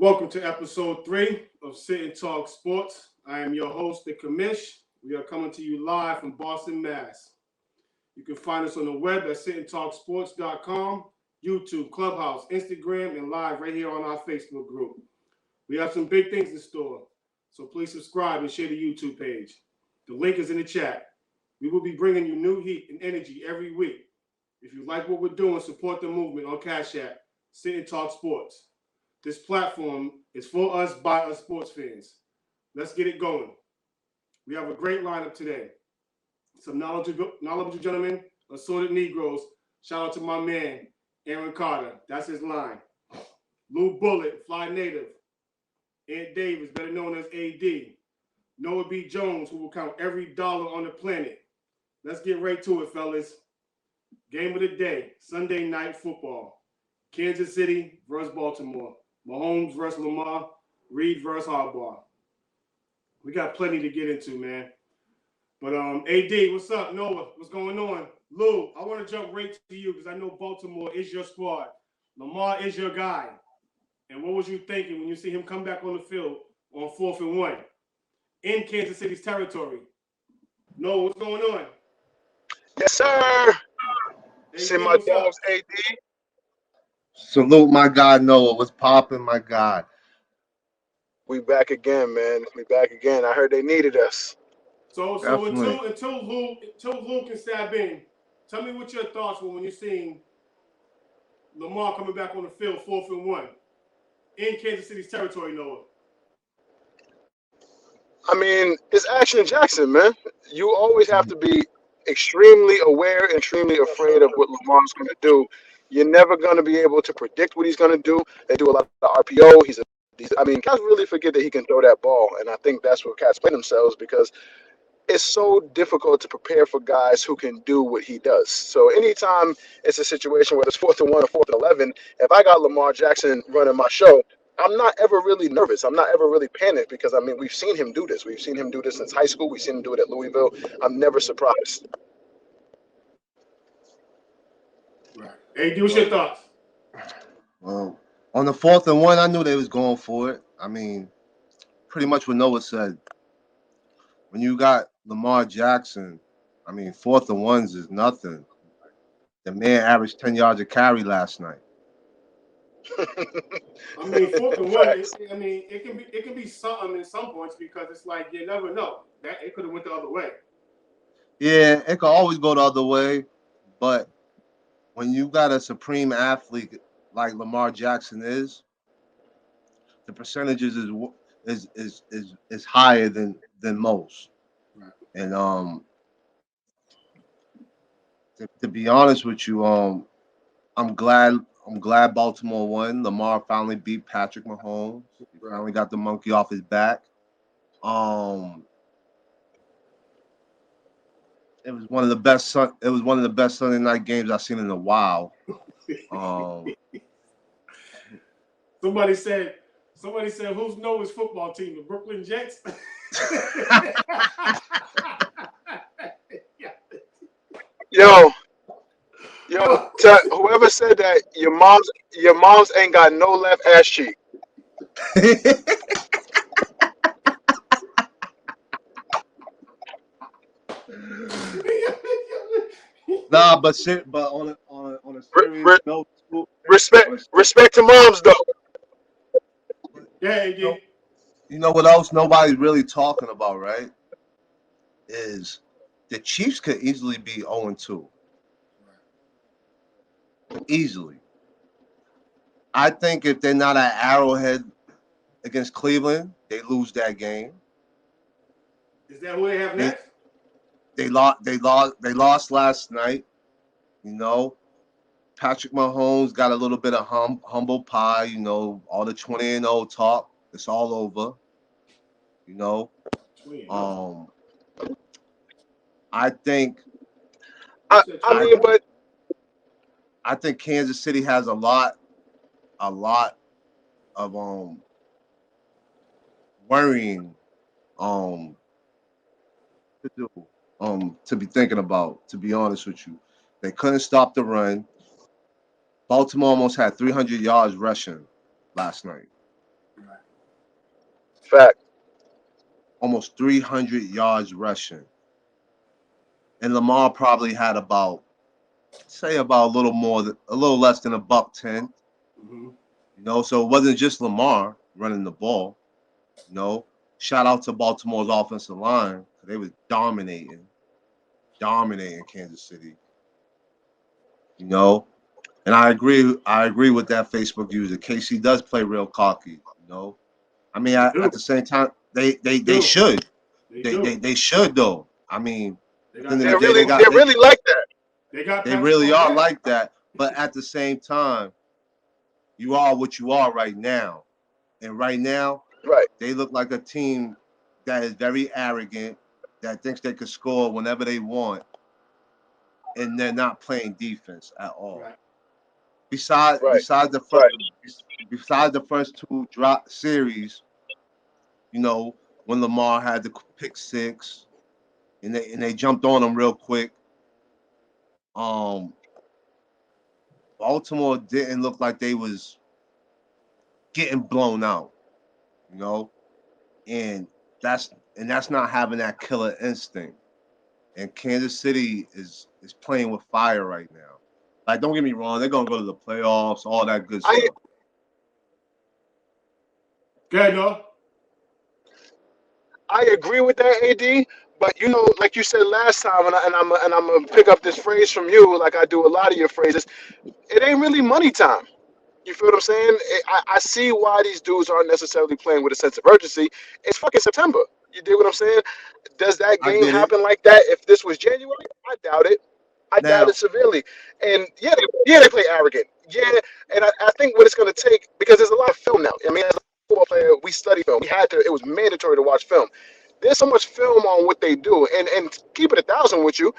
Welcome to episode 3 of Sit and Talk Sports. I am your host, the Commish. We are coming to you live from Boston, Mass. You can find us on the web at sitandtalksports.com, YouTube, Clubhouse, Instagram, and live right here on our Facebook group. We have some big things in store, so please subscribe and share the YouTube page. The link is in the chat. We will be bringing you new heat and energy every week. If you like what we're doing, support the movement on Cash App, Sit and Talk Sports. This platform is for us, by us sports fans. Let's get it going. We have a great lineup today. Some knowledgeable gentlemen, assorted Negroes. Shout out to my man, Aaron Carter. That's his line. Lou Bullet, Fly Native. Ant Davis, better known as AD. Noah B. Jones, who will count every dollar on the planet. Let's get right to it, fellas. Game of the day, Sunday night football. Kansas City versus Baltimore. Mahomes versus Lamar. Reed versus Harbaugh. We got plenty to get into, man. But AD, what's up? Noah, what's going on? Lou, I want to jump right to you because I know Baltimore is your squad. Lamar is your guy. And what was you thinking when you see him come back on the field on 4th and 1 in Kansas City's territory? Noah, what's going on? Yes, sir. AD, See my what's up? dogs, AD. Salute my God Noah. What's popping, my God? We back again, man. We back again. I heard they needed us. So Definitely. until Lou can stab in, tell me what your thoughts were when you're seeing Lamar coming back on the field 4th and 1 in Kansas City's territory, Noah. I mean, it's Action Jackson, man. You always have to be extremely aware and extremely afraid of what Lamar's going to do. You're never going to be able to predict what he's going to do. They do a lot of RPO. Cats really forget that he can throw that ball, and I think that's what cats play themselves because it's so difficult to prepare for guys who can do what he does. So anytime it's a situation where it's 4th and 1 or 4th and 11, if I got Lamar Jackson running my show, I'm not ever really nervous. I'm not ever really panicked because, we've seen him do this. We've seen him do this since high school. We've seen him do it at Louisville. I'm never surprised. Right. AD, what's your thoughts? Well, on the 4th and 1, I knew they was going for it. Pretty much what Noah said. When you got Lamar Jackson, 4th and 1s is nothing. The man averaged 10 yards a carry last night. 4th and 1. It can be something in some points because it's like you never know that it could have went the other way. Yeah, it could always go the other way, but when you got a supreme athlete like Lamar Jackson is, the percentages is higher than most. Right. And to be honest with you, I'm glad Baltimore won. Lamar finally beat Patrick Mahomes. He finally got the monkey off his back. It was one of the best Sunday night games I've seen in a while. Somebody said, who's Noah's football team? The Brooklyn Jets? Yo, whoever said that, your mom's ain't got no left ass cheek. Nah, but on a serious note, Respect to moms though. Yeah, yeah. You know what else nobody's really talking about, right? Is the Chiefs could easily be 0-2. Easily. I think if they're not at Arrowhead against Cleveland, they lose that game. Is that who they have next? They lost last night. You know, Patrick Mahomes got a little bit of humble pie. You know, all the 20-0 talk. It's all over. You know, I think. But I think Kansas City has a lot of worrying to do, to be thinking about, to be honest with you. They couldn't stop the run. Baltimore almost had 300 yards rushing last night. Fact. almost 300 yards rushing, and Lamar probably had about say about a little less than a buck 10. Mm-hmm. So it wasn't just Lamar running the ball. You know, shout out to Baltimore's offensive line. They was dominating Kansas City. You know, and I agree with that Facebook user. KC does play real cocky. I mean, They at do. the same time, they They they they do. should. They They they, do. they should though. I mean, They at the got end of They're the day, Patrick. really they're really like that. They got they Patrick really are Mahomes. like that. But at the same time, you are what you are right now. And right now, Right. they look like a team that is very arrogant, that thinks they could score whenever they want, and they're not playing defense at all. Right. Besides, Right. besides the first, Right. besides the first two drop series, when Lamar had the pick six, and they jumped on him real quick. Um, Baltimore didn't look like they was getting blown out, you know, and that's not having that killer instinct. And Kansas City is playing with fire right now. Like, don't get me wrong, they're gonna go to the playoffs, all that good I stuff. Go ahead, Noah. I agree with that, AD. But like you said last time, and I'm gonna pick up this phrase from you, like I do a lot of your phrases. It ain't really money time. You feel what I'm saying? I see why these dudes aren't necessarily playing with a sense of urgency. It's fucking September. You dig what I'm saying? Does that I game get it. happen like that if this was January? I doubt it. I doubt it Now, severely. And yeah, they play arrogant. Yeah, and I think what it's going to take, because there's a lot of film now. I mean, as a football player, we study film. We had to. It was mandatory to watch film. There's so much film on what they do, and keep it 1,000 with you.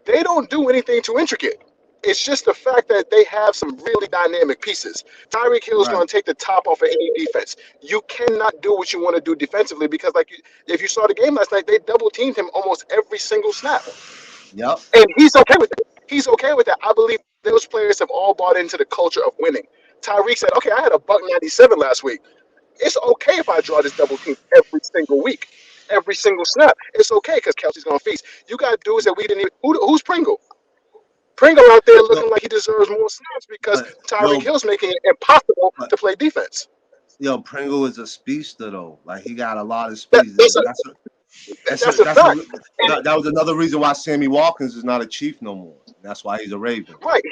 They don't do anything too intricate. It's just the fact that they have some really dynamic pieces. Tyreek Hill's right. going to take the top off of any defense. You cannot do what you want to do defensively because, like, if you saw the game last night, they double teamed him almost every single snap, Yep. and he's okay with that. He's okay with that. I believe those players have all bought into the culture of winning. Tyreek said, "Okay, I had a buck 97 last week. It's okay if I draw this double team every single week, every single snap. It's okay because Kelsey's going to feast. You got dudes that we didn't even. Who's Pringle? Pringle out there Yo, looking like he deserves more snaps because but Tyreek yo, Hill's making it impossible but to play defense. yo, Pringle is a speedster though. Like, he got a lot of That, speed. that's a That's a that's a that's a that's a fact. And that was another reason why Sammy Watkins is not a Chief no more. That's why he's a Raven. right,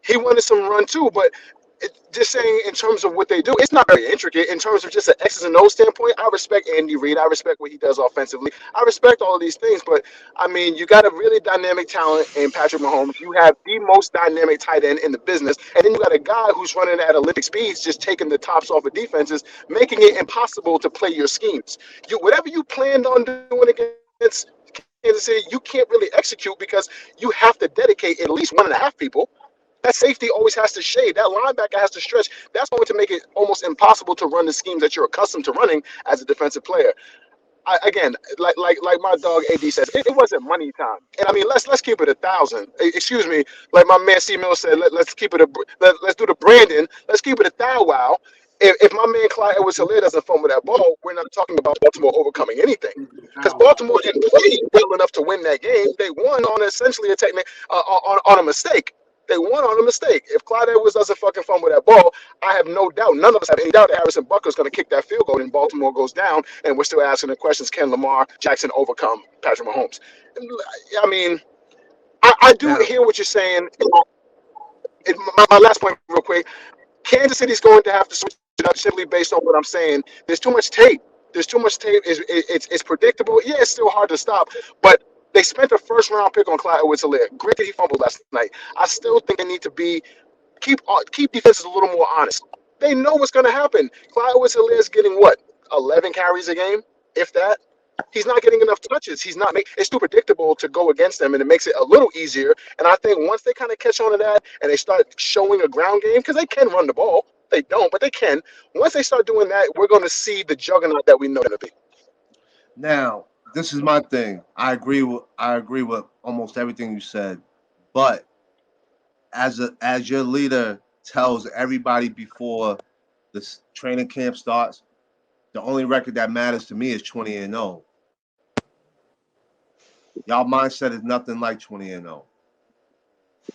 he wanted some run too, but just saying in terms of what they do, it's not very intricate. In terms of just an X's and O's standpoint, I respect Andy Reid. I respect what he does offensively. I respect all of these things, but I mean, you got a really dynamic talent in Patrick Mahomes. You have the most dynamic tight end in the business, and then you got a guy who's running at Olympic speeds, just taking the tops off of defenses, making it impossible to play your schemes. Whatever you planned on doing against Kansas City, you can't really execute because you have to dedicate at least 1.5 people. That safety always has to shade. That linebacker has to stretch. That's going to make it almost impossible to run the schemes that you're accustomed to running as a defensive player. Again, like my dog AD says, it wasn't money time. And I mean, let's keep it 1,000. Excuse me, like my man C Mill said, let's keep it let's do the Brandon. Let's keep it a thou wow. If my man Clyde Edwards-Helaire doesn't fumble that ball, we're not talking about Baltimore overcoming anything. Because Ow, wow. Baltimore didn't play well enough to win that game. They won on essentially a technique on a mistake. They won on a mistake. If Clyde Edwards doesn't fucking fumble that ball, I have no doubt, none of us have any doubt that Harrison Butker's going to kick that field goal and Baltimore goes down. And we're still asking the questions, can Lamar Jackson overcome Patrick Mahomes? I mean, I do Now, hear what you're saying. My last point, real quick. Kansas City's going to have to switch it up simply based on what I'm saying. There's too much tape. There's too much tape. It's predictable. Yeah, it's still hard to stop, but they spent a first round pick on Clyde Edwards-Helaire. Granted, he fumbled last night. I still think they need to keep defenses a little more honest. They know what's going to happen. Clyde Edwards-Helaire is getting what, 11 carries a game, if that. He's not getting enough touches. It's too predictable to go against them, and it makes it a little easier. And I think once they kind of catch on to that and they start showing a ground game, because they can run the ball, they don't, but they can. Once they start doing that, we're going to see the juggernaut that we know they're going to be. now, this is my thing. I agree with almost everything you said, but as your leader tells everybody before this training camp starts, The only record that matters to me is 20-0. Y'all mindset is nothing like 20-0.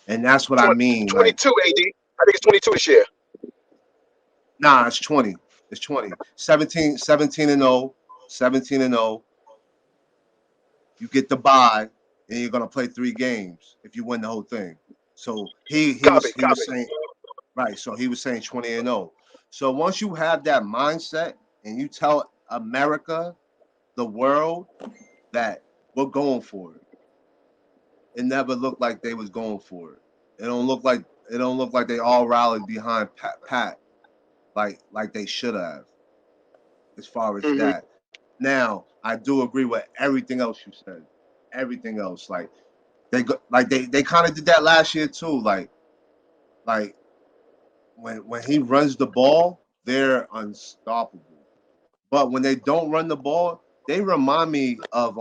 And that's what I 20, mean. Like, 22 AD. I think it's 22 this year. nah, it's 20. It's 20. 17-0. 17-0. You get the bye, and you're gonna play 3 games if you win the whole thing. So he Copy, was he was copy. saying right. So he was saying 20-0. So once you have that mindset and you tell America, the world, that we're going for it, it never looked like they was going for it. It don't look like they all rallied behind Pat like they should have as far as Hmm. that. Now I do agree with everything else you said. Everything else, like they kind of did that last year too. Like when he runs the ball, they're unstoppable. But when they don't run the ball, they remind me of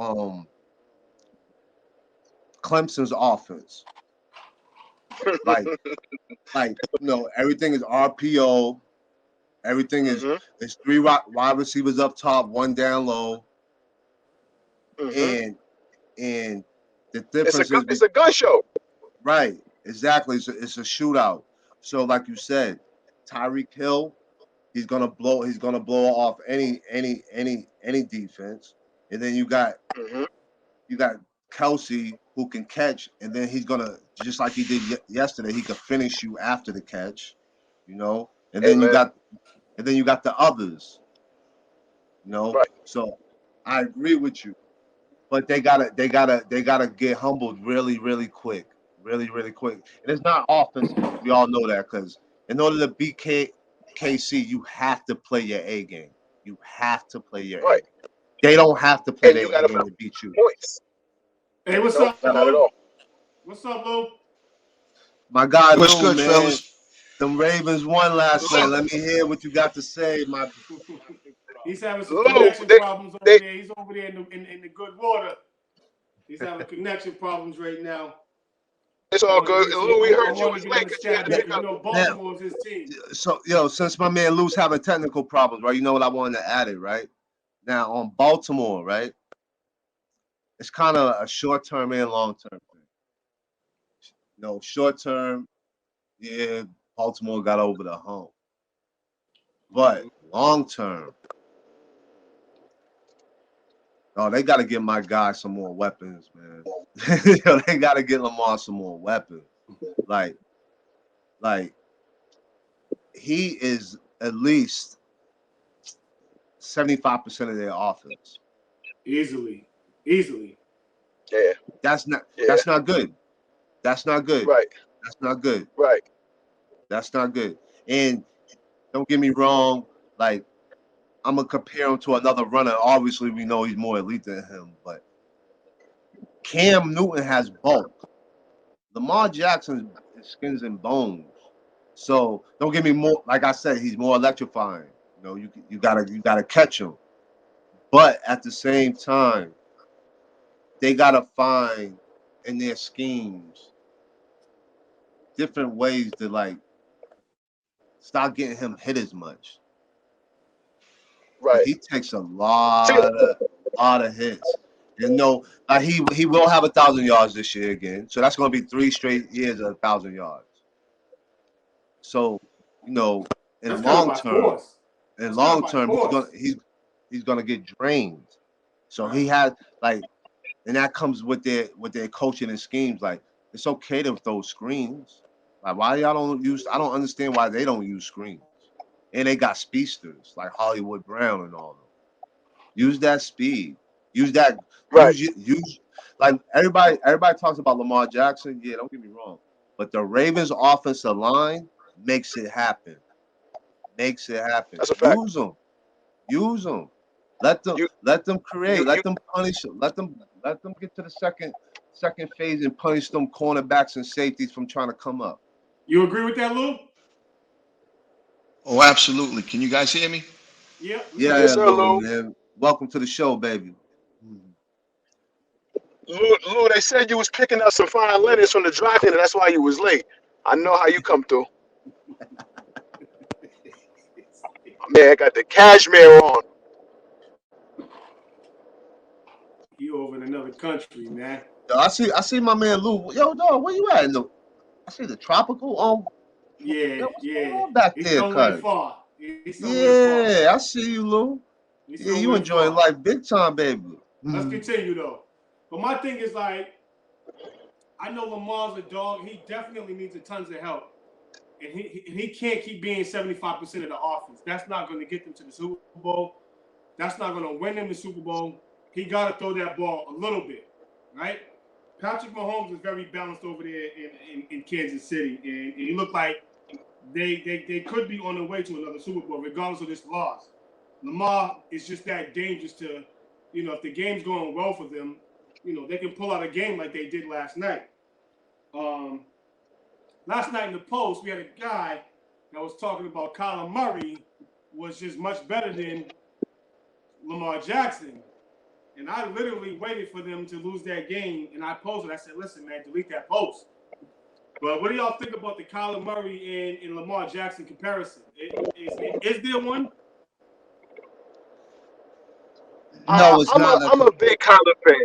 Clemson's offense. Like everything is RPO. Everything Hmm. is three wide receivers up top, one down low, Hmm. and the difference is It's a gun show. right, exactly. It's a shootout. So like you said, Tyreek Hill, he's gonna blow off any defense. And then Hmm. you got Kelsey who can catch, and then he's gonna just like he did yesterday, he could finish you after the catch, you know. And Hey then you man, got the others, you know. right? So I agree with you, but they gotta get humbled really really quick, really really quick. And it's not offensive. We all know that because in order to beat KC, you have to play your A game. You have to play your A Right. game. They don't have to play And their you A got to game put to beat you. points. Hey, what's Nope, up, Yep. not at Lou? all. What's up, Lou? My guy What's Lou, good, man, fellas? them Ravens won last night. Lou, Let me hear what you got to say, my. He's having some Lou, connection problems over they, there. He's over there in the good water. He's having connection problems right now. it's I all want to good. get Lou, we I heard you want to was get late because you had to understanding pick because you up. know Now, Baltimore is his team. so since my man Lou's having technical problems, right? You know what I wanted to add it, right? Now on Baltimore, right? It's kind of a short term and long term thing. Short term, yeah, Baltimore got over the hump, but long term, oh, they got to get my guy some more weapons, man. They got to get Lamar some more weapons. Like, like he is at least 75% of their offense. Easily, easily. Yeah, That's not yeah, that's not good. That's not good. right, That's not good. right. That's not good. And don't get me wrong, like I'm gonna compare him to another runner. Obviously, we know he's more elite than him, but Cam Newton has bulk. Lamar Jackson is skins and bones. So don't get me more. Like I said, he's more electrifying. You gotta catch him. But at the same time, they gotta find in their schemes different ways to like stop getting him hit as much. Cause Right. he takes a See, lot of hits. And no, he will have 1,000 yards this year again. So that's gonna be 3 straight years of 1,000 yards. So, you know, That's in kind of long by term, force. That's kind of by force. he's gonna get drained. So Right. he has like, and that comes with their coaching and schemes. Like it's okay to throw screens. Like why y'all don't use? I don't understand why they don't use screens. And they got speedsters like Hollywood Brown and all of them. Use that speed. Use that. right. Use like everybody talks about Lamar Jackson. Yeah, don't get me wrong, but the Ravens offensive line makes it happen. Makes it happen. That's a fact. Use them. Use them. Let them create. You Let them punish them. Let them get to the second phase and punish them cornerbacks and safeties from trying to come up. You agree with that, Lou? Oh, absolutely. Can you guys hear me? Yep, we can hear Yes, Yeah, you. sir, Lou, Lou. man. Welcome to the show, baby. Lou, they said you was picking up some fine linens from the dry cleaner. That's why you was late. I know how you come through. Man, I got the cashmere on. He over in another country, man. Yo, I see my man Lou. Yo, dog, where you at? I see the tropical. Yeah, Yo, what's going yeah. on back He's there, somewhere cuz? far. He's somewhere far. Yeah, I see you, Lou. He's Yeah, you somewhere enjoying far. life big time, baby. Let's Mhm. continue though. But my thing is like, I know Lamar's a dog. He definitely needs a tons of help. And he can't keep being 75% of the offense. That's not going to get them to the Super Bowl. That's not going to win them the Super Bowl. He got to throw that ball a little bit, right? Patrick Mahomes is very balanced over there in Kansas City, and he looked like they could be on the way to another Super Bowl, regardless of this loss. Lamar is just that dangerous to, if the game's going well for them, they can pull out a game like they did last night. Um, Last night in the post, we had a guy that was talking about Kyler Murray was just much better than Lamar Jackson. And I literally waited for them to lose that game, and I posted. I said, listen, man, delete that post. But what do y'all think about the Kyler Murray and Lamar Jackson comparison? Is there one? No, it's not. I'm a big Kyler fan.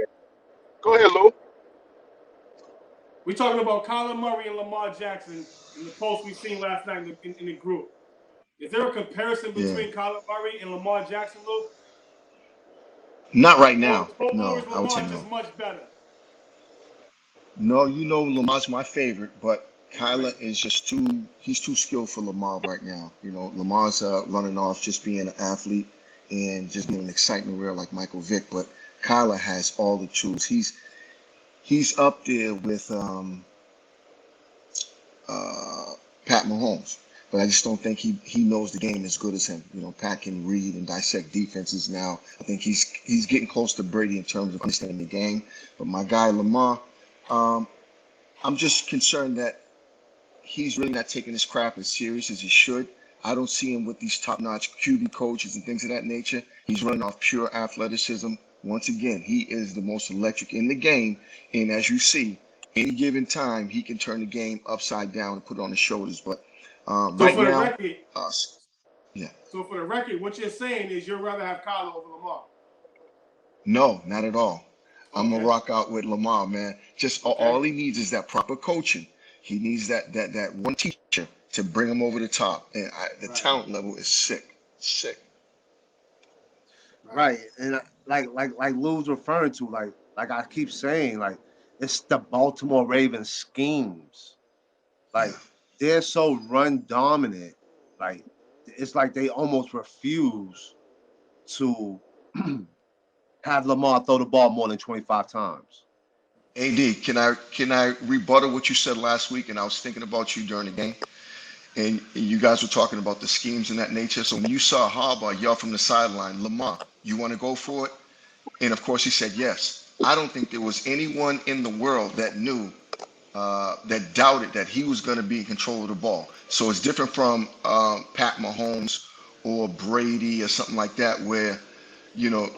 Go ahead, Lou. We're talking about Kyler Murray and Lamar Jackson in the post we seen last night in the group. Is there a comparison Yeah. between Kyler Murray and Lamar Jackson, Lou? Not right Or, now. or No, is I would say Lamar no. just much better? No, Lamar's my favorite, but Right. Kyler is just he's too skilled for Lamar right now. Lamar's running off just being an athlete and just being an excitement reel like Michael Vick, but Kyler has all the tools. He's up there with uh, Pat Mahomes, but I just don't think he knows the game as good as him. Pat can read and dissect defenses now. I think he's getting close to Brady in terms of understanding the game. But my guy Lamar, um, I'm just concerned that he's really not taking his craft as serious as he should. I don't see him with these top-notch QB coaches and things of that nature. He's running off pure athleticism. Once again, he is the most electric in the game. And as you see, any given time, he can turn the game upside down and put it on his shoulders. But So right for the now, record, uh, yeah, what you're saying is you'd rather have Kyler over Lamar. no, not at all. I'm gonna Okay. rock out with Lamar, man. Just Okay. all he needs is that proper coaching. He needs that one teacher to bring him over the top, and the Right. talent level is sick, sick. Right. Right, and like Lou's referring to, like I keep saying, like it's the Baltimore Ravens schemes. Yeah, Like they're so run dominant. Like it's like they almost refuse to have Lamar throw the ball more than 25 times. AD, can I rebuttal what you said last week? And I was thinking about you during the game, and you guys were talking about the schemes and that nature. So when you saw Harbaugh yell from the sideline, Lamar, you want to go for it? And of course he said yes. I don't think there was anyone in the world that knew that doubted that he was going to be in control of the ball. So it's different from Pat Mahomes or Brady or something like that, where you know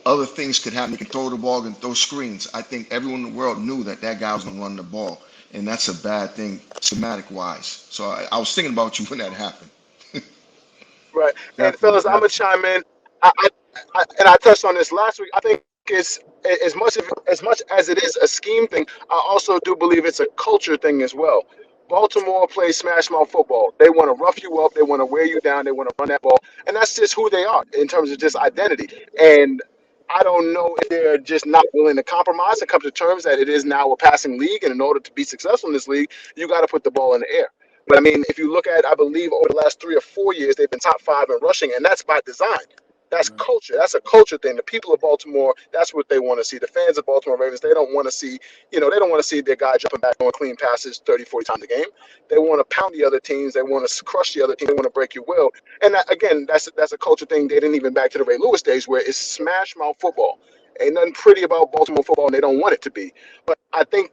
other things could happen. He can throw the ball and throw screens. I think everyone in the world knew that guy was going to run the ball, and that's a bad thing schematic wise. So I was thinking about you when that happened. Right. And Definitely, fellas, I'm gonna definitely. chime in. And I touched on this last week. I think it's as much as it is a scheme thing. I also do believe it's a culture thing as well. Baltimore plays smash mouth football. They want to rough you up. They want to wear you down. They want to run that ball, and that's just who they are in terms of just identity. And I don't know if they're just not willing to compromise and come to terms that it is now a passing league, and in order to be successful in this league, you got to put the ball in the air. But I mean, if you look at, I believe over the last 3 or 4 years, they've been top five in rushing, and that's by design. That's Right. culture. That's a culture thing. The people of Baltimore, that's what they want to see. The fans of Baltimore Ravens, they don't want to see, they don't want to see their guy jumping back on clean passes 30, 40 times a game. They want to pound the other teams. They want to crush the other team. They want to break your will. And that, again, that's a culture thing. They didn't even back to the Ray Lewis days where it's smash mouth football. Ain't nothing pretty about Baltimore football, and they don't want it to be. But I think,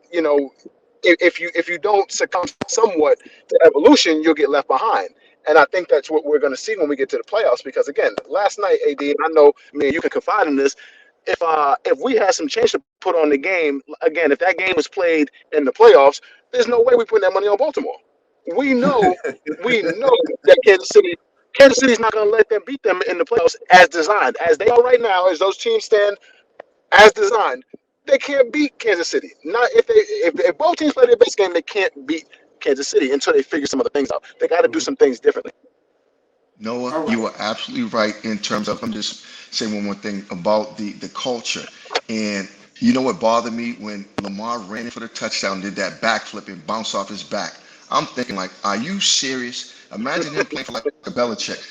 if you don't succumb somewhat to evolution, you'll get left behind. And I think that's what we're going to see when we get to the playoffs. Because again, last night, AD, and I know, you can confide in this. If we had some change to put on the game, again, if that game was played in the playoffs, there's no way we put that money on Baltimore. We know, we know that Kansas City's not going to let them beat them in the playoffs as designed, as they are right now, as those teams stand. as designed, they can't beat Kansas City. Not if both teams play their best game, they can't beat Kansas City until they figure some other things out. They got to do Mhm. some things differently. Noah, All you right. are absolutely right in terms of, I'm just saying one more thing about the culture. And you know what bothered me when Lamar ran in for the touchdown, did that backflip and bounced off his back? I'm thinking like, are you serious? Imagine him playing for like a Belichick.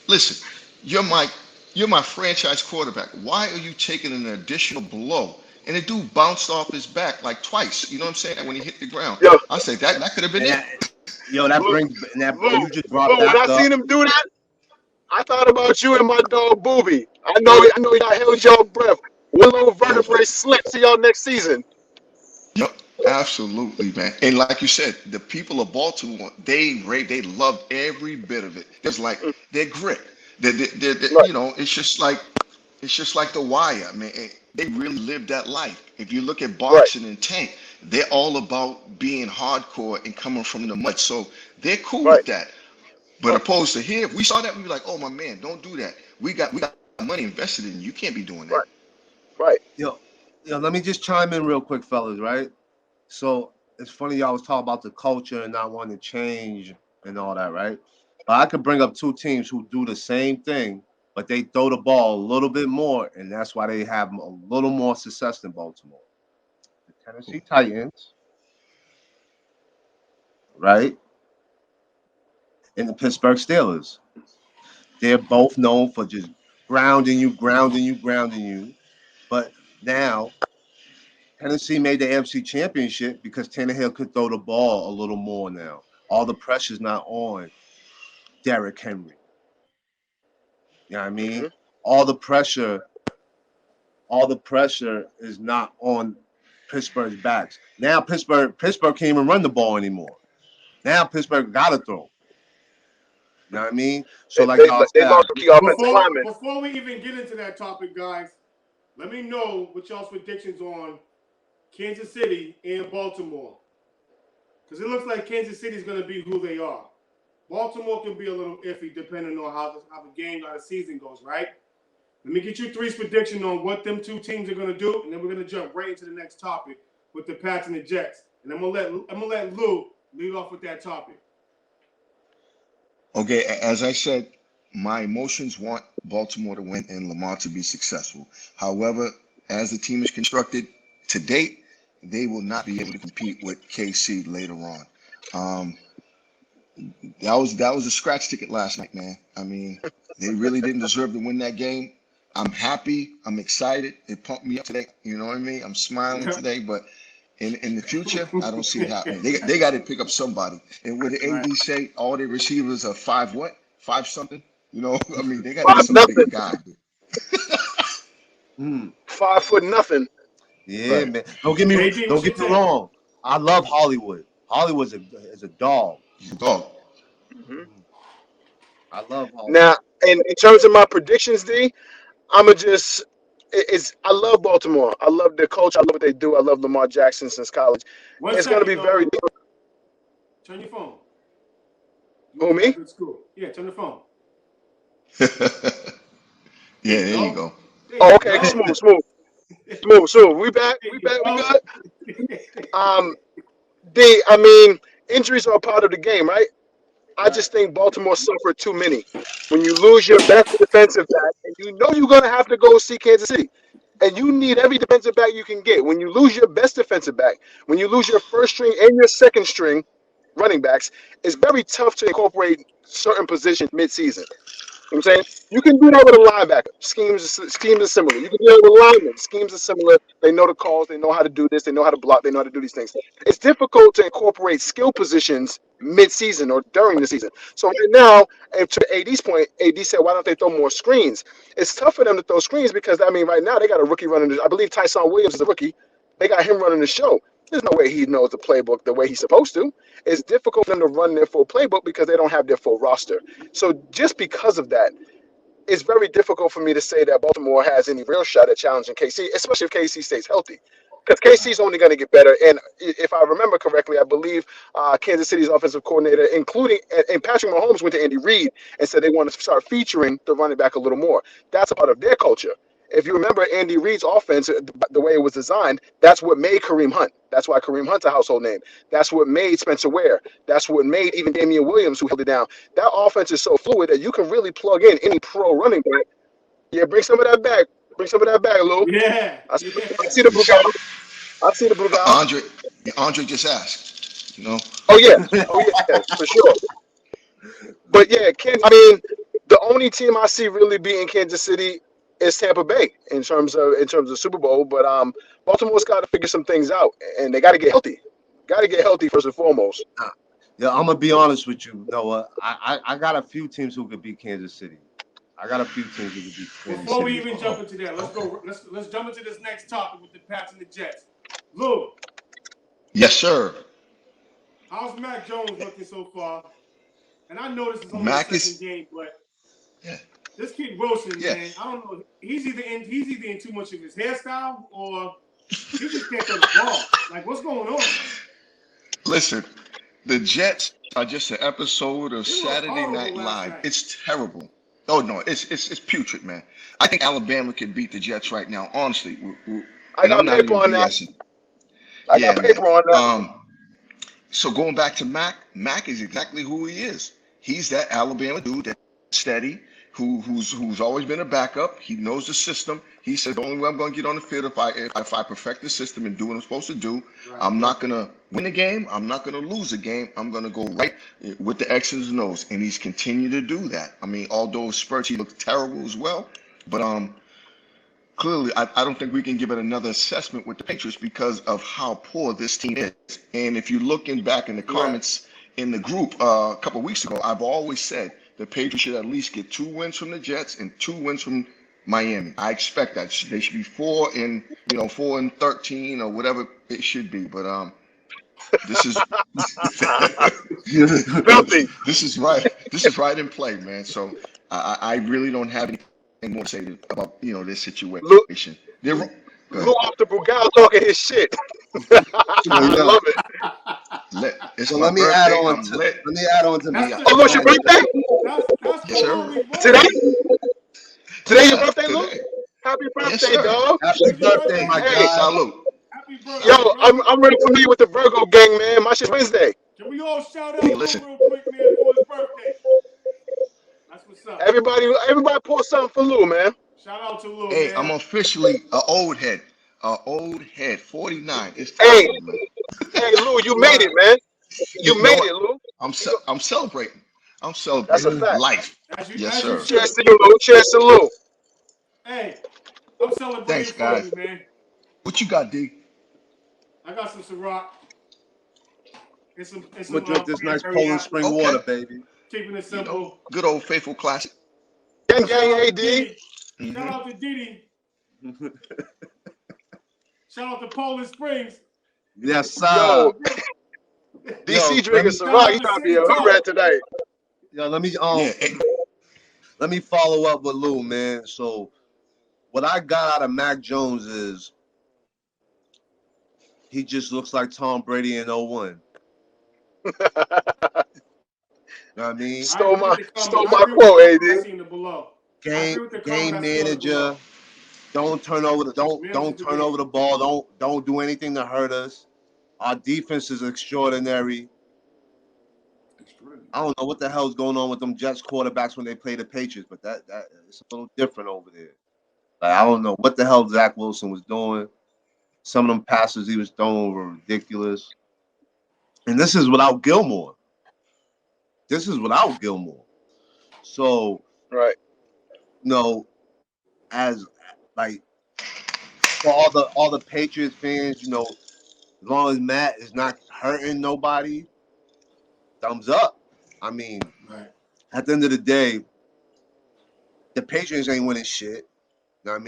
Listen, you're my you're my franchise quarterback. Why are you taking an additional blow? And the dude bounced off his back like twice. You know what I'm saying? When he hit the ground. Yo, I said that could have been And it. that, yo, that Lou, brings and Lou, you just brought Lou, when back I up. seen him do that, I thought about you and my dog Booby. I know y'all held y'all breath. One little Yo, vertebrae slip. See y'all next season. Yep, absolutely, man. And like you said, the people of Baltimore, they loved every bit of it. It's like Mm, their grit. right, It's just like The Wire, man. They really live that life. If you look at right, boxing and Tank, they're all about being hardcore and coming from the mud. So they're cool right, with that. But right, opposed to here, if we saw that, we'd be like, oh my man, don't do that. We got money invested in you. You can't be doing that. right, right. Yo, let me just chime in real quick, fellas. Right. So it's funny y'all was talking about the culture and not wanting to change and all that, right? But I could bring up two teams who do the same thing, but they throw the ball a little bit more, and that's why they have a little more success than Baltimore. The Tennessee Titans, right, and the Pittsburgh Steelers. They're both known for just grounding you, grounding you, grounding you. But now Tennessee made the AFC Championship because Tannehill could throw the ball a little more now. All the pressure's not on Derrick Henry. You know what I mean? Hmm. All the pressure, all the pressure is not on Pittsburgh's backs. Now Pittsburgh can't even run the ball anymore. Now Pittsburgh gotta throw. You know what I mean? So They, like they, y'all they said, lost some key offensive linemen. Before we even get into that topic, guys, let me know what y'all's predictions on Kansas City and Baltimore, because it looks like Kansas City is going to be who they are. Baltimore can be a little iffy depending on how the game, how the season goes, right? Let me get you three's prediction on what them two teams are going to do, and then we're going to jump right into the next topic with the Pats and the Jets. And I'm gonna let Lou lead off with that topic. Okay, as I said, my emotions want Baltimore to win and Lamar to be successful. However, as the team is constructed to date, they will not be able to compete with KC later on. Um, that was a scratch ticket last night, man. I mean, they really didn't deserve to win that game. I'm happy. I'm excited. It pumped me up today. You know what I mean? I'm smiling Yep. today, but in the future, I don't see it happening. They got to pick up somebody. And what did right, AD say? All their receivers are five what? Five something? You know, I mean, they got to get 5 some bigger nothing. guy. mm, 5 foot nothing. yeah, Right. man. AD, Don't what's your get me take? wrong. I love Hollywood. Hollywood's is a dog. He's a dog. Hmm. Mhm. I love Now, Hollywood. in terms of my predictions, D, I'ma just it's I love Baltimore. I love their culture. I love what they do. I love Lamar Jackson since college. One It's gonna second, be very turn your phone. You who went to me? that good school. Yeah, turn the phone. There Yeah, you there you go. go. There Oh, you okay, go. smooth, smooth, smooth, smooth. We back, There we you back, we go. good. D, I mean, injuries are a part of the game, right? I Right. just think Baltimore suffered too many. When you lose your best defensive back, and you know you're gonna have to go see Kansas City, and you need every defensive back you can get. When you lose your best defensive back, when you lose your first string and your second string running backs, it's very tough to incorporate certain positions mid-season. You know what I'm saying? You can do that with a linebacker. Schemes are similar. You can do that with linemen. Schemes are similar. They know the calls. They know how to do this. They know how to block. They know how to do these things. It's difficult to incorporate skill positions mid-season or during the season. So right now, and to AD's point, AD said, "Why don't they throw more screens?" It's tough for them to throw screens because I mean, right now they got a rookie running. I believe Tyson Williams is a rookie. They got him running the show. There's no way he knows the playbook the way he's supposed to. It's difficult for them to run their full playbook because they don't have their full roster. So just because of that, it's very difficult for me to say that Baltimore has any real shot at challenging KC, especially if KC stays healthy. Because KC Right. is only going to get better. And if I remember correctly, I believe Kansas City's offensive coordinator, including and Patrick Mahomes, went to Andy Reid and said they want to start featuring the running back a little more. That's a part of their culture. If you remember Andy Reid's offense, the way it was designed, that's what made Kareem Hunt. That's why Kareem Hunt's a household name. That's what made Spencer Ware. That's what made even Damian Williams, who held it down. That offense is so fluid that you can really plug in any pro running back. Yeah, bring some of that back. Bring some of that back, Lou. Yeah, I yeah. see the Brugal. I see the Brugal. Andre just asked. Oh yeah, oh yeah, for sure. But yeah, I mean, the only team I see really beating Kansas City is Tampa Bay in terms of Super Bowl. But Baltimore's got to figure some things out, and they got to get healthy. Got to get healthy first and foremost. Yeah, I'm gonna be honest with you, Noah. I got a few teams who could beat Kansas City. I got a few teams who could beat Kansas Before we City. even jump into that, let's jump into this next topic with the Pats and the Jets. Lou, Yes, sir. how's Mac Jones looking so far? And I know this is only Mac the second is game, but yeah, this kid Wilson, yeah. man, I don't know. He's either in too much of his hairstyle or he just can't throw the ball. Like, what's going on? Listen, the Jets are just an episode of It was Saturday horrible Night last Live. night. It's terrible. Oh no, it's putrid, man. I think Alabama could beat the Jets right now, honestly. I And I'm got not paper even on that. BSing. I Yeah, got man. paper on that. So going back to Mac is exactly who he is. He's that Alabama dude that's steady, who's always been a backup. He knows the system. He said the only way I'm going to get on the field if I perfect the system and do what I'm supposed to do. Right. I'm not going to win a game. I'm not going to lose a game. I'm going to go right with the X's and O's, and he's continued to do that. I mean, although spurts he looked terrible as well, but clearly, I don't think we can give it another assessment with the Patriots because of how poor this team is. And if you're looking back in the comments in the group a couple of weeks ago, I've always said the Patriots should at least get 2 wins from the Jets and 2 wins from Miami. I expect that they should be 4-13 or whatever it should be. But this is Filthy. this is right. This is right in play, man. So I really don't have anything more to say about this Lou, situation. They're go Lou ahead. off the Brugal talking his shit. I Yeah. love it. It's So my let me birthday. add on I'm to lit. That's Oh, Lou's your birthday? that's Yes, the sir. one we want. Today's your birthday, Lou? Today. Happy Yes, birthday, sir. dog. Happy birthday, my Hey, guy. Salute. Happy birthday, yo, brother. I'm ready for me with the Virgo gang, man. My shit's Wednesday. Can we all shout out Hey, Lou listen. real quick, man, for his birthday? That's what's up. Everybody pour something for Lou, man. Shout out to Lou, Hey, man. I'm officially an old head. 49. It's Hey, terrible, man. hey, Lou, you made it, man. You You know made what? it, Lou. I'm celebrating. I'm That's a celebrating fact. life. As you Yes, sir. should. Cheers to you, Lou. Cheers to Lou. Hey, I'm celebrating Thanks, for guys. you, man. What you got, D? I got some Ciroc and some I'm gonna drink this nice cranberry Poland apple. spring Okay. water, baby. Keeping it simple. Good old faithful classic. Gang, Shout out gang, to AD. Diddy. Mhm. Shout out to Diddy. Shout out to Poland Springs. Yes, sir. Yo, Yo, DC let drinking me, Ciroc. He trying to be a hood rat tonight. let me Yeah. let me follow up with Lou, man. So what I got out of Mac Jones is he just looks like Tom Brady in 01. You know what I mean? Stole I my agree with the comment. I quote, agree with the comment I AD. seen it below. I Game agree with the comment I seen it below. manager. Don't turn over the ball. Don't do anything to hurt us. Our defense is extraordinary. I don't know what the hell's going on with them Jets quarterbacks when they play the Patriots, but that it's a little different over there. Like, I don't know what the hell Zach Wilson was doing. Some of them passes he was throwing were ridiculous. And this is without Gilmore. So, Right. As like for all the Patriots fans, as long as Matt is not hurting nobody, thumbs up. I mean, Right. at the end of the day, the Patriots ain't winning shit. You know what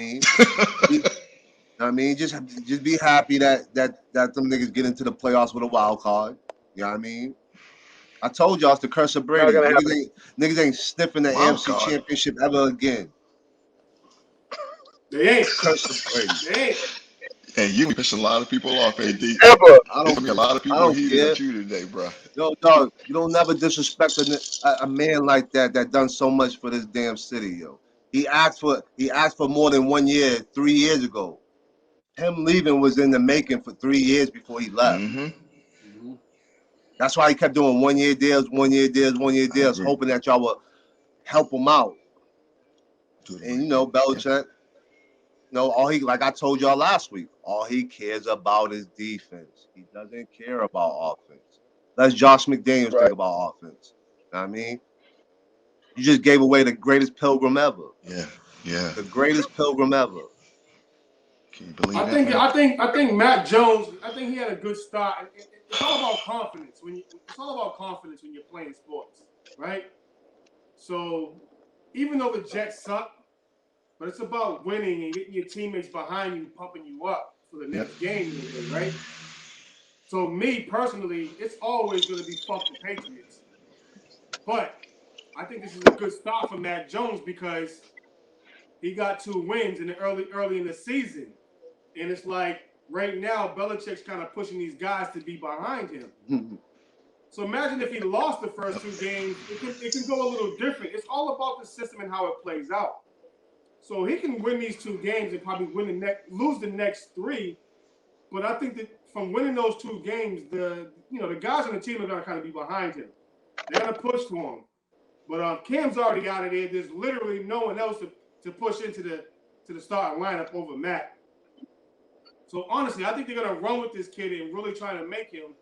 I mean? Just be happy that them niggas get into the playoffs with a wild card. You know what I mean? I told y'all it's the curse of Not Brady. gonna happen. Niggas ain't sniffing the Wild AFC card. championship ever again. They ain't. Curse of Brady. They ain't. Hey, you pissed a lot of people off, AD. Ever. I There's don't. gonna be a lot of I people don't heated care. at you today, bro. Yo, dog, you don't never disrespect a man like that done so much for this damn city, yo. He asked for more than 1 year 3 years ago. Him leaving was in the making for 3 years before he left. Mm-hmm. That's why he kept doing 1 year deals, 1 year deals, 1 year deals, agree. hoping that y'all would help him out. Totally. And Belichick, like I told y'all last week, all he cares about is defense. He doesn't care about offense. Let Josh McDaniels Right. think about offense. You know what I mean? You just gave away the greatest Pilgrim ever. Yeah, yeah. The greatest Pilgrim ever. Can you believe I that, think man? I think Matt Jones. I think he had a good start. It's all about confidence it's all about confidence when you're playing sports, right? So even though the Jets suck, but it's about winning and getting your teammates behind you, pumping you up for the next game in a way, right? So me personally, it's always going to be fuck the Patriots. But I think this is a good start for Matt Jones because he got 2 wins in the early in the season. And it's like right now, Belichick's kind of pushing these guys to be behind him. So imagine if he lost the first 2 games, it can go a little different. It's all about the system and how it plays out. So he can win these 2 games and probably lose the next 3. But I think that from winning those 2 games, the guys on the team are going to kind of be behind him. They're going to push for him. But Cam's already out of there. There's literally no one else to push into the starting lineup over Matt. So honestly, I think they're going to run with this kid and really try to make him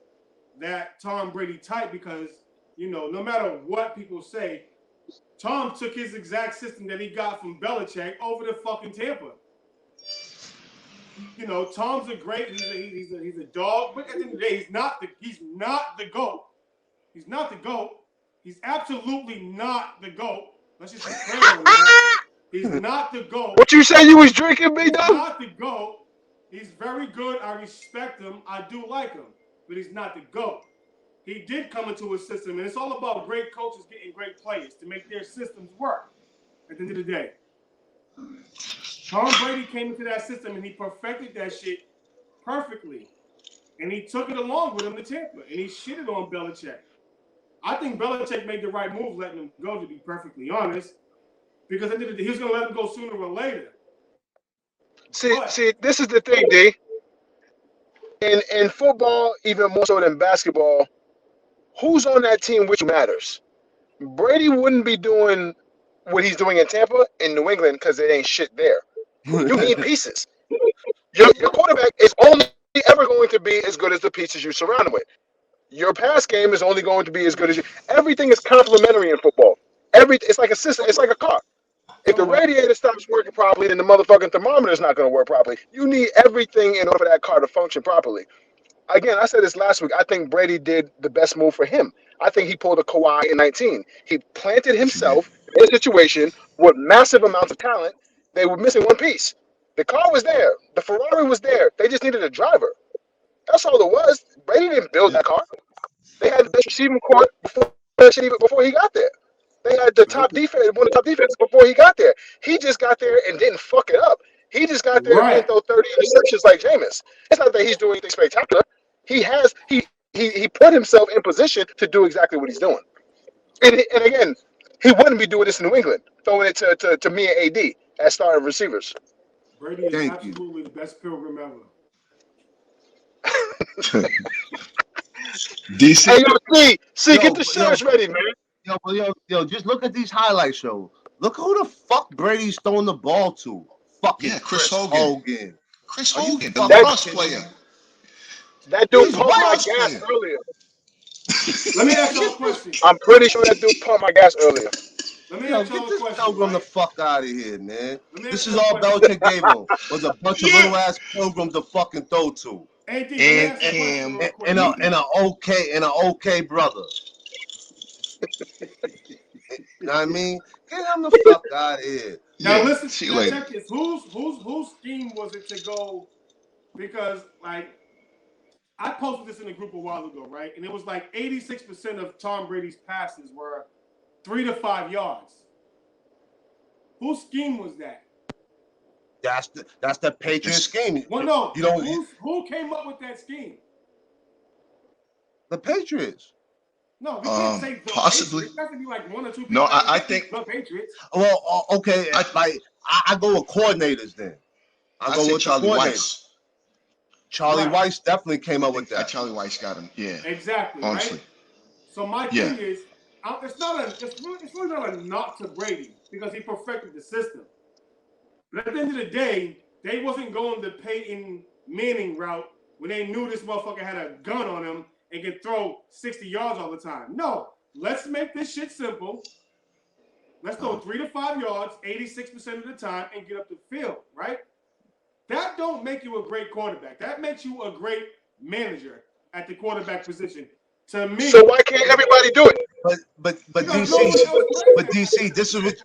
that Tom Brady type because, no matter what people say, Tom took his exact system that he got from Belichick over to fucking Tampa. Tom's a great. He's a dog, but at the end of the day, he's not the GOAT. He's not the GOAT. He's absolutely not the GOAT. Let's just be clear on that. He's not the GOAT. What you say you was drinking, B He's Dub? not the GOAT. He's very good. I respect him. I do like him, but he's not the GOAT. He did come into a system, and it's all about great coaches getting great players to make their systems work. At the end of the day. Tom Brady came into that system and he perfected that shit perfectly. And he took it along with him to Tampa. And he shitted on Belichick. I think Belichick made the right move letting him go, to be perfectly honest. Because he was going to let him go sooner or later. See, this is the thing, D. In football, even more so than basketball, who's on that team which matters. Brady wouldn't be doing what he's doing in Tampa in New England because it ain't shit there. You need pieces. Your quarterback is only ever going to be as good as the pieces you surround him with. Your pass game is only going to be as good as you. Everything is complementary in football. It's like a system. It's like a car. If the radiator stops working properly, then the motherfucking thermometer is not going to work properly. You need everything in order for that car to function properly. Again, I said this last week. I think Brady did the best move for him. I think he pulled a Kawhi in 19. He planted Yes, you did. himself in a situation with massive amounts of talent. They were missing one piece. The car was there. The Ferrari was there. They just needed a driver. That's all it was. Brady didn't build Yeah. that car. They had the best receiving court before he got there. They had the top defense, one of the top defenses before he got there. He just got there and didn't fuck it up. He just got there and didn't throw 30 interceptions like Jameis. It's not that he's doing anything spectacular. He put himself in position to do exactly what he's doing. And again, he wouldn't be doing this in New England, throwing it to me and AD as starting receivers. Brady is Thank you. absolutely the best Pilgrim ever. DC. Hey, see, Yo, get the shirts ready, man. just look at these highlight shows. Look who the fuck Brady's throwing the ball to. Fucking Yeah, Chris Chris Hogan. Hogan. Chris Are you Hogan, the fucking lacrosse kidding player. me? That dude He's pumped my what? Lacrosse gas player. earlier. Let me ask y'all a question. I'm pretty sure that dude pumped my gas earlier. Let me Yo, ask get y'all a this question, Pilgrim the right? fuck out of here, man. Let me This ask is y'all a all question. Belichick gave him was a bunch of little ass Pilgrims to fucking throw to. AD, let me And ask you a question Cam real quick. And Newton. an okay brother. You know what I mean? Get him the fuck out of here. Now Yeah, listen, see you now later. check this. Whose scheme was it to go? Because I posted this in a group a while ago, right? And it was like 86% of Tom Brady's passes were 3 to 5 yards. Whose scheme was that? That's the Patriot scheme. Well, no. You don't Who came up with that scheme? the Patriots. No, we can't say the Possibly. Patriots. It has to be like one or two people. No, Like, I it can't be think the Patriots. Well, okay, I like I go with coordinators then. I I go say with the Charlie coordinators. Weiss. Charlie Right. Weiss definitely came I up with think that. Charlie Weiss got him. Yeah, Exactly, honestly. right? So my Yeah. thing is, it's really not a knock to Brady because he perfected the system. But at the end of the day, they wasn't going the Peyton Manning route when they knew this motherfucker had a gun on him and can throw 60 yards all the time. No, let's make this shit simple. Let's throw 3 to 5 yards 86% of the time and get up the field, right? That don't make you a great quarterback. That makes you a great manager at the quarterback position. To me, So why can't everybody do it? But because DC, no one else plays but that. DC,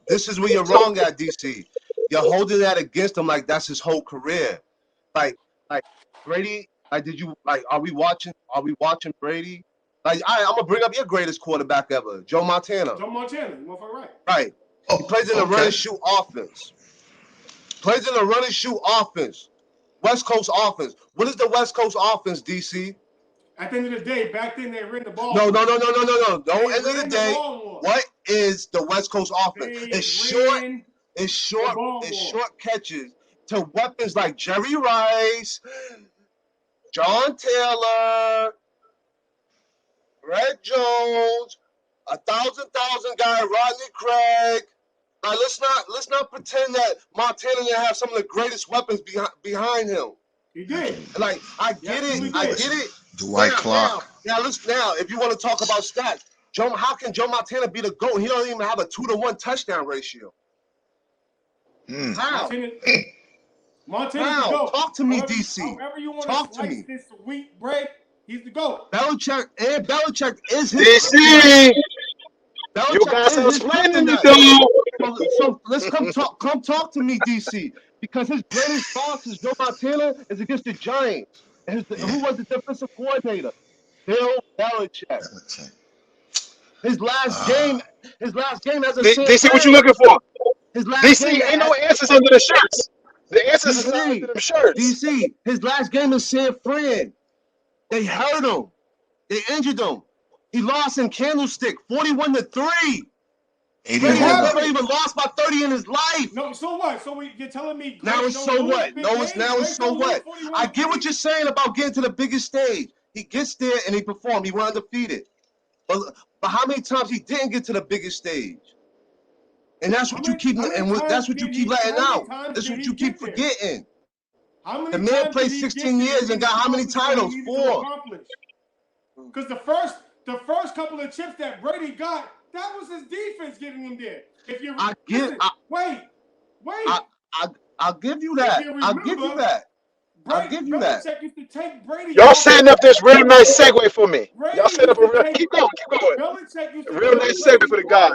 this is where you're wrong at, DC. You're holding that against him like that's his whole career. Like Brady, like are we watching Brady? Like I'm gonna bring up your greatest quarterback ever, Joe Montana. Joe Montana, you motherfucker right. Right. He plays in a run and shoot offense. Plays in a run and shoot offense. West Coast offense. What is the West Coast offense, DC? At the end of the day, back then they ran the ball. No. more. Don't They end of the ran day. ball more. What is the West Coast offense? They It's short. ran It's the short. ball It's more. short catches to weapons like Jerry Rice, John Taylor, Red Jones, a thousand guy, Rodney Craig. Like, let's not pretend that Montana didn't have some of the greatest weapons behind him. He did. Like, I get it. Dwight Clark. Now, if you want to talk about stats, how can Joe Montana be the GOAT? He don't even have a 2-to-1 touchdown ratio. How? Montana's the GOAT. Talk to me, however, DC. However you want Talk to to slice me. this wheat bread, he's the GOAT. Belichick is his DC, you got some explaining to do. So let's come talk to me, DC, because his greatest losses, Joe Montana, is against the Giants. Who was the defensive coordinator? Bill Belichick. His last game as a DC, what you looking for? His last DC, game ain't no answers under the shirts. The answers is not under them shirts. DC, his last game in San Fran. They hurt him. They injured him. He lost in Candlestick, 41-3. Brady never even lost by 30 in his life. No, so what? So you're telling me now it's so what? Now it's so what? I get what you're saying about getting to the biggest stage. He gets there and he performed. He went undefeated. But how many times he didn't get to the biggest stage? And that's what you keep letting out. That's what you keep forgetting. The man played 16 years and got how many titles? 4. Because the first couple of chips that Brady got, that was his defense getting him there. I'll give you that. I'll give you that. Belichick used to take Brady. Y'all setting up this real nice segue for me. Y'all setting up a real. Keep going. Belichick used to real nice segue for the guy.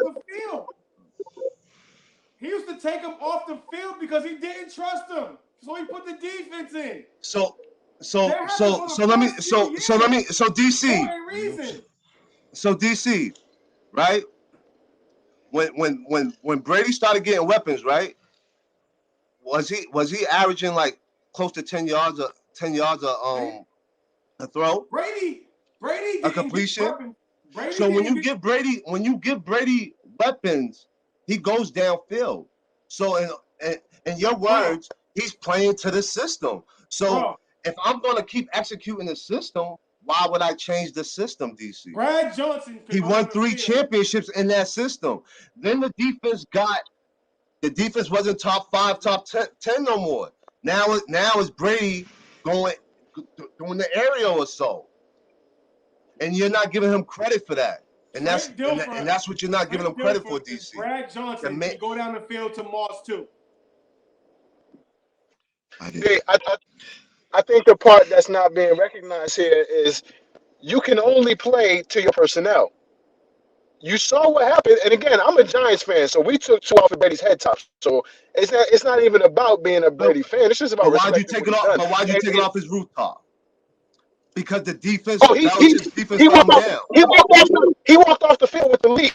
He used to take him off the field because he didn't trust him. So he put the defense in. So DC, right? When Brady started getting weapons, right? Was he averaging like close to 10 yards a throw? Brady a completion. So when you give Brady weapons, he goes downfield. So in your words, he's playing to the system. So if I'm gonna keep executing the system, why would I change the system, DC? Brad Johnson. He won 3 championships in that system. Then the defense wasn't top 5, top 10 no more. Now it's Brady doing the aerial assault, and you're not giving him credit for that. And that's what you're not giving him credit for, DC. Brad Johnson can go down the field to Mars too. I think the part that's not being recognized here is you can only play to your personnel. You saw what happened, and again, I'm a Giants fan, so we took 2 off of Brady's head top. So it's not even about being a Brady fan. It's just about why'd you take it off? But why'd you take it off his rooftop? Because the defense. He walked off the field with the lead.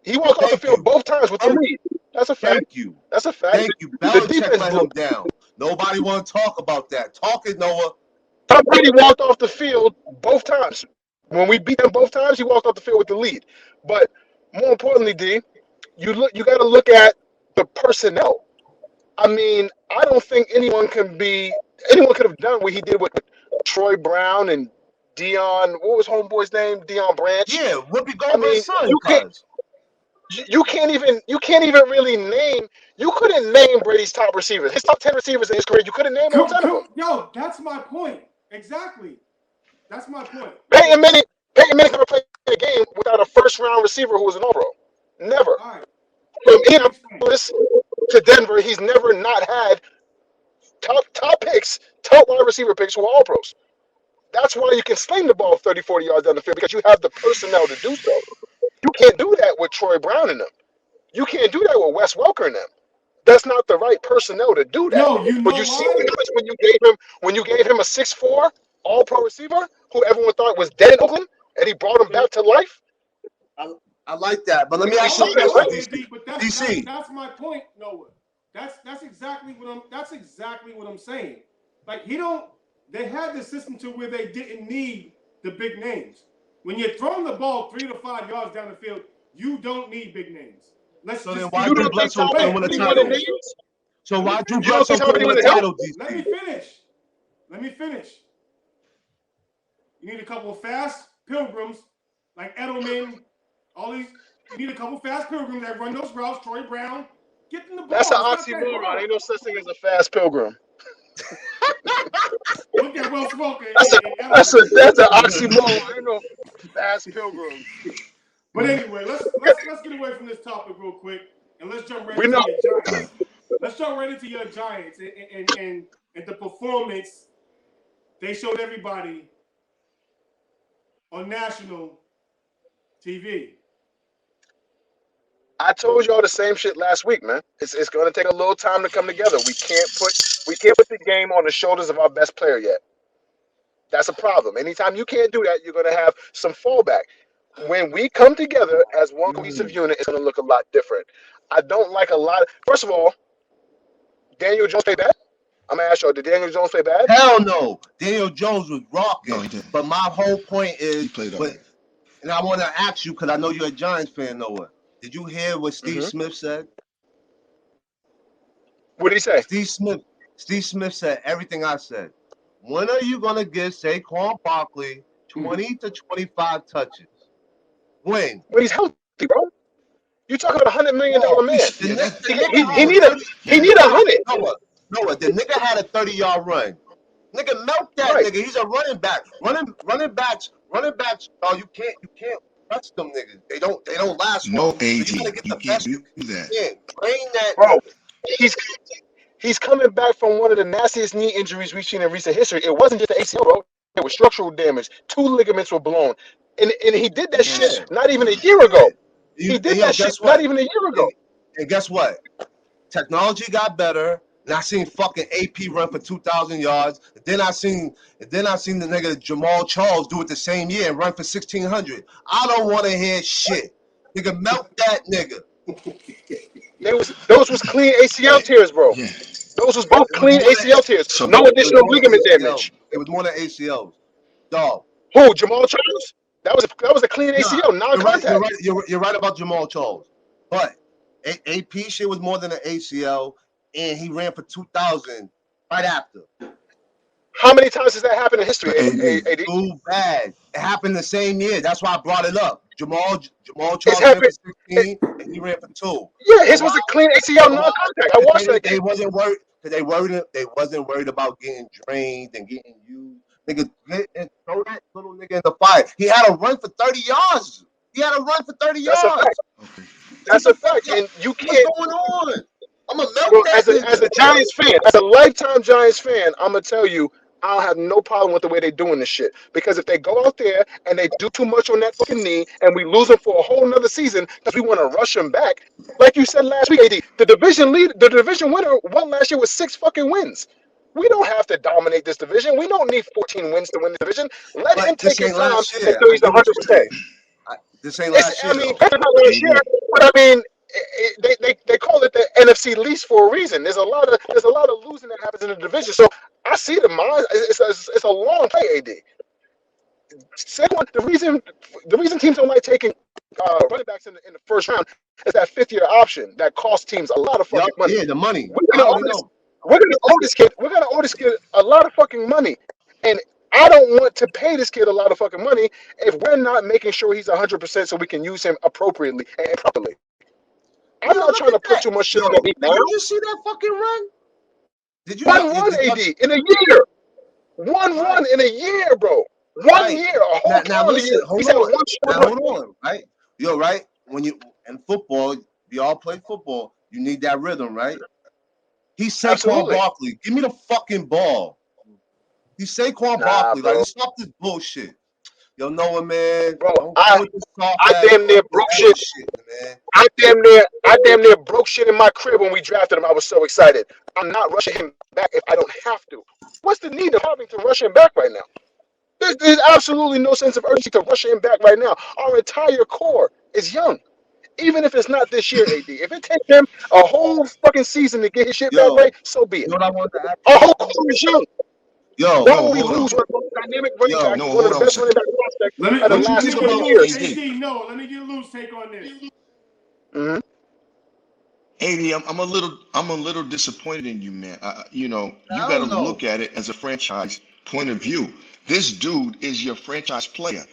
He walked off the field both times with the lead. That's a fact. Thank you. That's a fact. Thank you. Belichick let him down. Nobody want to talk about that. Talk it, Noah. Tom Brady walked off the field both times When we beat them both times, he walked off the field with the lead. But more importantly, D, you got to look at the personnel. I mean, I don't think anyone could have done what he did with Troy Brown and Dion. What was homeboy's name? Dion Branch. Yeah, Whoopi I Goldberg's mean, son, cuz. you can't even really name. You couldn't name Brady's top receivers. His top 10 receivers in his career. You couldn't name all 10 of them. Yo, that's my point. Exactly. That's my point. Peyton Manning, never played a game without a first round receiver who was an All Pro. Never. All right. From Let me explain. Indianapolis to Denver, he's never not had top picks, top wide receiver picks who are All Pros. That's why you can sling the ball 30, 40 yards down the field because you have the personnel to do so. You can't do that with Troy Brown and them. You can't do that with Wes Welker and them. That's not the right personnel to do that. Yo, you But know you see why? when you gave him a 6'4" All Pro receiver who everyone thought was dead in Oakland, and he brought him back to life. I like that. But let me It's ask you a something question, right. DC. But DC. that's my point, Noah. That's exactly what I'm saying. Like they had the system to where they didn't need the big names. When you're throwing the ball 3 to 5 yards down the field, you don't need big names. So then why You Drew don't think Bledsoe Tom couldn't Brady win a really wanted title? names? So why Drew You don't Bledsoe think Tom couldn't Brady win a wanted help? title, Let me DC? finish. Let me finish. You need a couple of fast pilgrims like Edelman. All these. You need a couple of fast pilgrims that run those routes. Troy Brown, get them the ball. That's an It's not that oxymoron. hard. Ain't no such thing as a fast pilgrim. Look at Will Smoker That's and Edelman. that's an oxymoron. Ain't no fast pilgrim. But anyway, let's get away from this topic real quick and let's jump right We into know. your Giants. Let's jump right into your Giants and the performance they showed everybody on national TV. I told y'all the same shit last week, man. It's going to take a little time to come together. We can't put the game on the shoulders of our best player yet. That's a problem. Anytime you can't do that, you're going to have some fallback. When we come together as one cohesive unit, it's going to look a lot different. I don't like a lot. First of all, Daniel Jones play bad. I'm gonna ask y'all, did Daniel Jones play bad? Hell no. Daniel Jones was rocking. No, he didn't. But my whole point is, He played all right. and I want to ask you because I know you're a Giants fan, Noah. Did you hear what Steve Smith said? What did he say? Steve Smith said everything I said. When are you gonna give Saquon Barkley 20 to 25 touches? When? When he's healthy, bro. You talking about $100 million man? He need 100. Noah, the nigga had a 30-yard run. Nigga, melt that Right. nigga. He's a running back. Running backs. Oh, you can't touch them niggas. They don't last No, long. AD, So you gotta get you the can't best do you that. can. Train that Bro, nigga. he's coming back from one of the nastiest knee injuries we've seen in recent history. It wasn't just the ACL, bro. It was structural damage. 2 ligaments were blown. And he did that shit not even a year ago. He did that shit not even a year ago. And guess what? Technology got better. And I seen fucking AP run for 2,000 yards. And then I seen the nigga Jamal Charles do it the same year and run for 1,600. I don't want to hear shit. Nigga, melt that nigga. Those was clean ACL tears, bro. Yeah. Those was both clean ACL tears. So- No additional ligament damage. It was more than ACLs. Dog. Who? Jamal Charles? That was a clean ACL, non-contact. You're right about Jamal Charles. But AP shit was more than an ACL, and he ran for 2,000 right after. How many times has that happened in history, AD? Too bad. It happened the same year. That's why I brought it up. Jamal Charles ran happened- for 16, and he ran for 2. Yeah, his was a clean ACL non-contact. I watched that They game. wasn't worried. They wasn't worried about getting drained and getting used. Nigga, and throw that little nigga in the fire. He had a run for 30 yards. That's a yards. fact. Okay. That's a fact. And you What's can't. going on? I'm a melt Bro, that as a Giants fan, as a lifetime Giants fan, I'm gonna tell you, I don't have no problem with the way they're doing this shit. Because if they go out there and they do too much on that fucking knee, and we lose them for a whole nother season because we want to rush them back, like you said last week, AD, the division winner won last year with 6 fucking wins. We don't have to dominate this division. We don't need 14 wins to win the division. Let But him this take his ain't time last year. until he's I get what you're 100%. This ain't last year. I mean, Though. it's not last year, but I mean, they call it the NFC least for a reason. There's a lot of losing that happens in the division. So I see the mind. It's a long play, AD. Saquon, the reason teams don't like taking running backs in the first round is that 5th-year option that costs teams a lot of Yup, fucking money. yeah, the money. We're I gonna owe already this. know. We're gonna owe this kid. We're gonna owe this kid a lot of fucking money, and I don't want to pay this kid a lot of fucking money if we're not making sure he's 100% so we can use him appropriately and properly. I'm Yo, not look trying to at put that. too much shit on Yo, that now. did you see that fucking run? Did you know? 1-1 Did AD you, in a year. 1-1 right, in a year, bro. 1 right. year, a whole Now calendar listen, year. hold He's had on. one short Now run. hold on, right? Yo, right? When you in football, we all play football. You need that rhythm, right? He's Saquon Absolutely. Barkley. Give me the fucking ball. He's Saquon Nah, Barkley. Like, bro. let's stop this bullshit. Yo, Noah, man. Bro, Don't come with this soft I ass damn near fucking broke Evan shit. shit, man. I damn near broke shit in my crib when we drafted him. I was so excited. I'm not rushing him back if I don't have to. What's the need of having to rush him back right now? There's absolutely no sense of urgency to rush him back right now. Our entire core is young. Even if it's not this year, AD. If it takes him a whole fucking season to get his shit back Yo, right, so be you it. know what I want to ask Our you? whole core is young. Yo, Why No, would we hold on. lose one of the most dynamic running yo, back, No, one of hold the on a best running second. back prospects Let me of the let what me you let last me think get 20 about loose. years? AD? AD, no, let me get loose. Take on this. Mm-hmm. AD, I'm a little disappointed in you, man. You I got to don't know. look at it as a franchise point of view. This dude is your franchise player.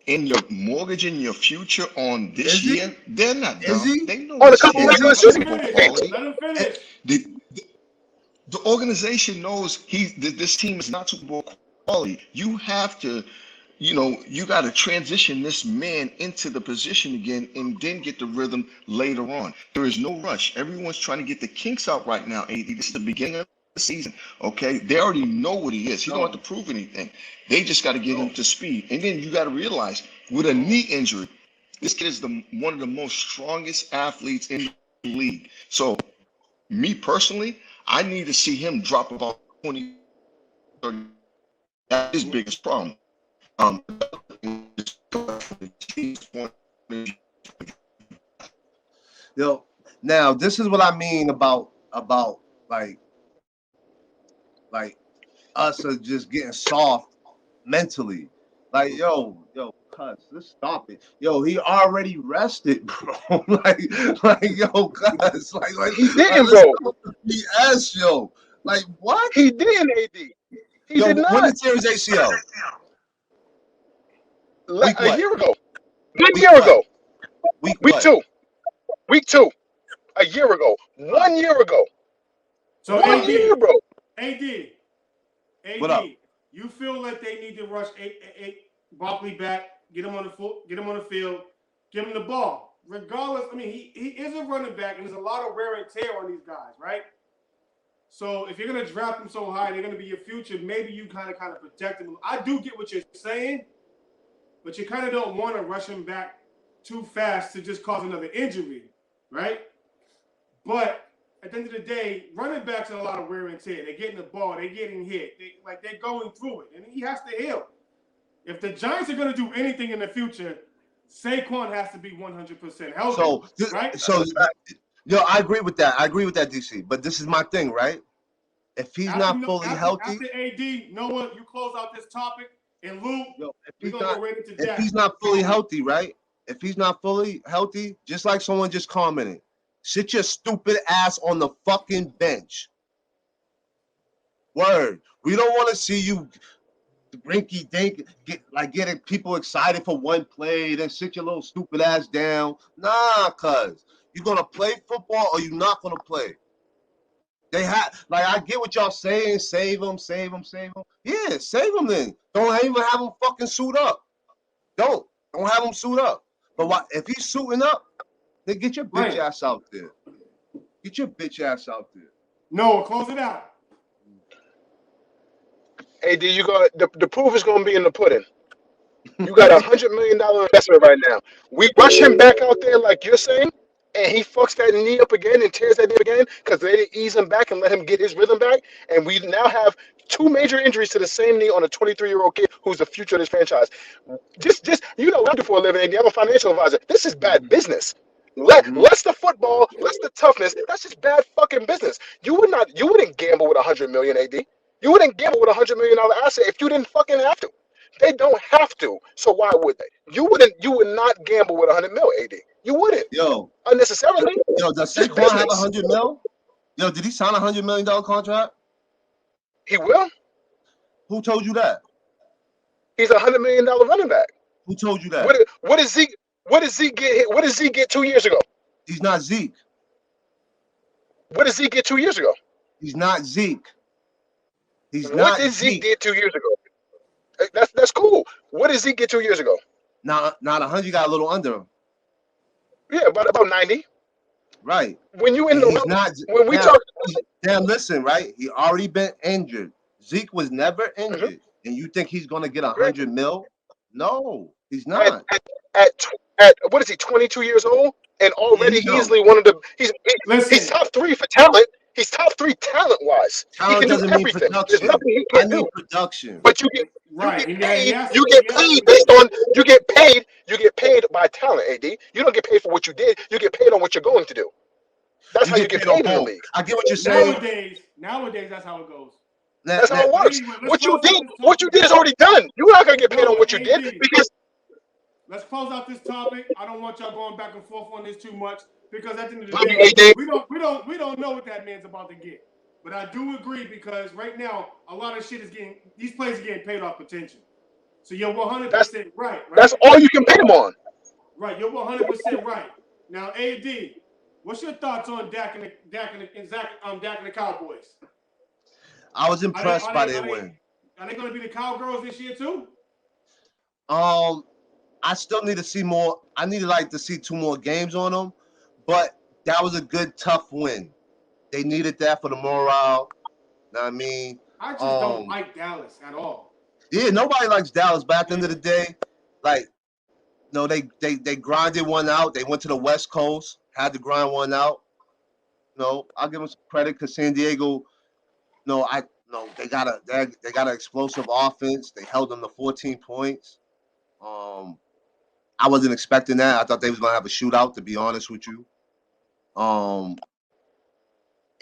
And your mortgage and your future on this Is he? year, they're not Is dumb. he? They know On a this couple kid Is is he? regular not Let him season football finish. games. quality. Let him Eh, finish. The organization knows this team is not Super Bowl quality. You have to, you got to transition this man into the position again and then get the rhythm later on. There is no rush. Everyone's trying to get the kinks out right now, AD. This is the beginning of the season. Okay. They already know what he is. He don't have to No, prove anything. They just got to get him no, to speed. And then you got to realize with a no. knee injury, this kid is one of the most strongest athletes in the league. So me personally, I need to see him drop about 20, 30. That's his biggest problem. Um, Yo, now this is what I mean about like like us are just getting soft mentally. Like, yo, cuz, let's stop it. Yo, he already rested, bro. yo, cuz, He didn't, let's bro. stop the BS, yo. Like, what? He didn't, AD. He Yo, did when not. did tear his ACL? Week A what? year ago. 1 Week year what? ago. Week Week what? 2. Week 2. A year ago. All right, 1 year ago. So 1 year, AD, bro. AD, what up? AD, you feel like they need to rush Barkley back, get him on the foot, get him on the field, give him the ball. Regardless, I mean, he is a running back, and there's a lot of wear and tear on these guys, right? So if you're gonna draft them so high, they're gonna be your future. Maybe you kind of protect them. I do get what you're saying, but you kind of don't want to rush him back too fast to just cause another injury, right? But at the end of the day, running backs are a lot of wear and tear. They're getting the ball, they're getting hit, they're going through it, and he has to heal. If the Giants are going to do anything in the future, Saquon has to be 100% healthy, So, right? so, yo, I agree with that. I agree with that, DC. But this is my thing, right? If he's After not fully healthy, after AD, Noah, you close out this topic, and Lou, yo, if we're he's gonna not, go right into if Dak. he's not fully healthy, right? If he's not fully healthy, just like someone just commented, sit your stupid ass on the fucking bench. Word. We don't want to see you rinky dink getting people excited for one play, then sit your little stupid ass down. Nah, cuz you gonna play football or you not gonna play. They have I get what y'all saying, save them, save them, save them. Yeah, save them then. Don't even have them fucking suit up. Don't have them suit up. But what if he's suiting up? Then get your bitch Right. ass out there. Get your bitch ass out there. Noah, close it out. AD, you got the proof is gonna be in the pudding. You got $100 million investment right now. We rush him back out there like you're saying, and he fucks that knee up again and tears that knee up again because they didn't ease him back and let him get his rhythm back. And we now have two major injuries to the same knee on a 23-year-old kid who's the future of this franchise. Just what I do for a living, AD. I'm a financial advisor. This is bad business. Mhm. Less the football, less the toughness. That's just bad fucking business. You wouldn't gamble with $100 million, AD. You wouldn't gamble with $100 million asset if you didn't fucking have to. They don't have to. So why would they? You would not gamble with 100 mil, AD. You wouldn't Yo, unnecessarily. does Just Saquon have business. 100 mil? Yo, did he sign a $100 million contract? He will. Who told you that? He's $100 million running back. Who told you that? What did Zeke? What did Zeke get? What did Zeke get 2 years ago? He's not Zeke. What did Zeke get 2 years ago? He's not Zeke. He's What not did Zeke Zeke. get 2 years ago? That's cool. What did Zeke get 2 years ago? Not 100. Got a little under him. Yeah, about 90. Right. When you in And the he's not when we now. talk, Now listen, right? He already been injured. Zeke was never Mhm. injured, and you think he's gonna get Granted, 100 mil? No, he's at, not. at, at, at what is he, 22 years old, and Yeah, already he's young. easily one of the he's Listen, top three for talent. He's top three talent wise. He Talent can do doesn't mean everything. There's production. nothing he I can't need do. production. But you right. get He paid. has You to. get He has paid to. based on you get paid by talent. AD. You don't get paid for what you did. You get paid on what you're going to do. That's You how you get get paid on paid in the both. league. I get what you're saying. Nowadays, that's how it goes. That's how it But works. anyway, let's What you close out did, this what you topic. did is already done. You're not gonna get paid No, on but what you did AD, because let's close out this topic. I don't want y'all going back and forth on this too much because at the end of the I mean, day, AD, we don't know what that man's about to get. But I do agree because right now a lot of shit is getting these players are getting paid off potential. So you're 100% right, that's right? all you can pay them on. Right, you're 100% right. Now, AD, what's your thoughts on Dak and the Cowboys? I was Are they impressed are by they their are they win. are they going to be the Cowgirls this year too? I still need to see more. I need to see 2 more games on them, but that was a good, tough win. They needed that for the morale. Know what I mean? I just don't like Dallas at all. Yeah, nobody likes Dallas. But at the end of the day, like, no, they grinded one out. They went to the West Coast, had to grind one out. No, I'll give them some credit because San Diego. No, they got an explosive offense. They held them to 14 points. I wasn't expecting that. I thought they was gonna have a shootout. To be honest with you.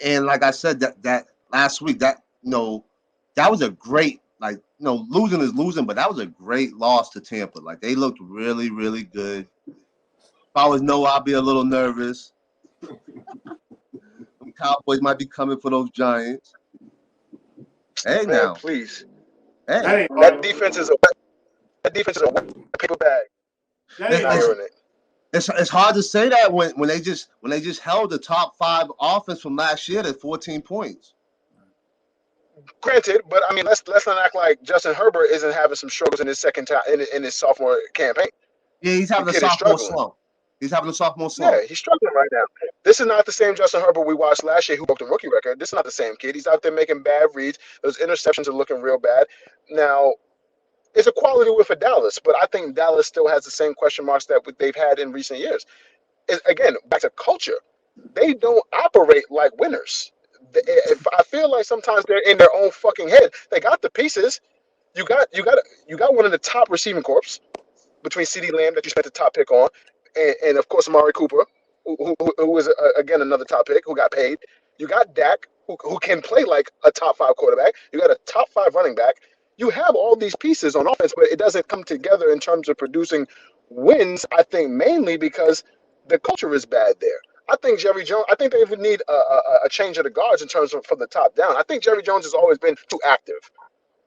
And like I said, that last week, that was a great, losing is losing, but that was a great loss to Tampa. Like, they looked really, really good. If I was Noah, I'd be a little nervous. Them Cowboys might be coming for those Giants. Hey, Man, now, please. hey, That ain't That right. defense is a wet paper bag. That You're ain't not it's hearing right. it. it's hard to say that when they just held the top 5 offense from last year to 14 points. Granted, but I mean, let's not act like Justin Herbert isn't having some struggles in his second time in his sophomore campaign. Yeah, he's The having a kid is sophomore struggling. slump. He's having a sophomore Yeah, slump. he's struggling right now. This is not the same Justin Herbert we watched last year who broke the rookie record. This is not the same kid. He's out there making bad reads. Those interceptions are looking real bad. Now, it's a quality win for Dallas, but I think Dallas still has the same question marks that they've had in recent years. Again, back to culture. They don't operate like winners. If I feel like sometimes they're in their own fucking head. They got the pieces. You got one of the top receiving corps between CD Lamb that you spent the top pick on, and of course Amari Cooper, who was again another top pick who got paid. You got Dak, who can play like a top 5 quarterback. You got a top 5 running back. You have all these pieces on offense, but it doesn't come together in terms of producing wins. I think mainly because the culture is bad there. I think Jerry Jones. I think they would need a change of the guards in terms of from the top down. I think Jerry Jones has always been too active.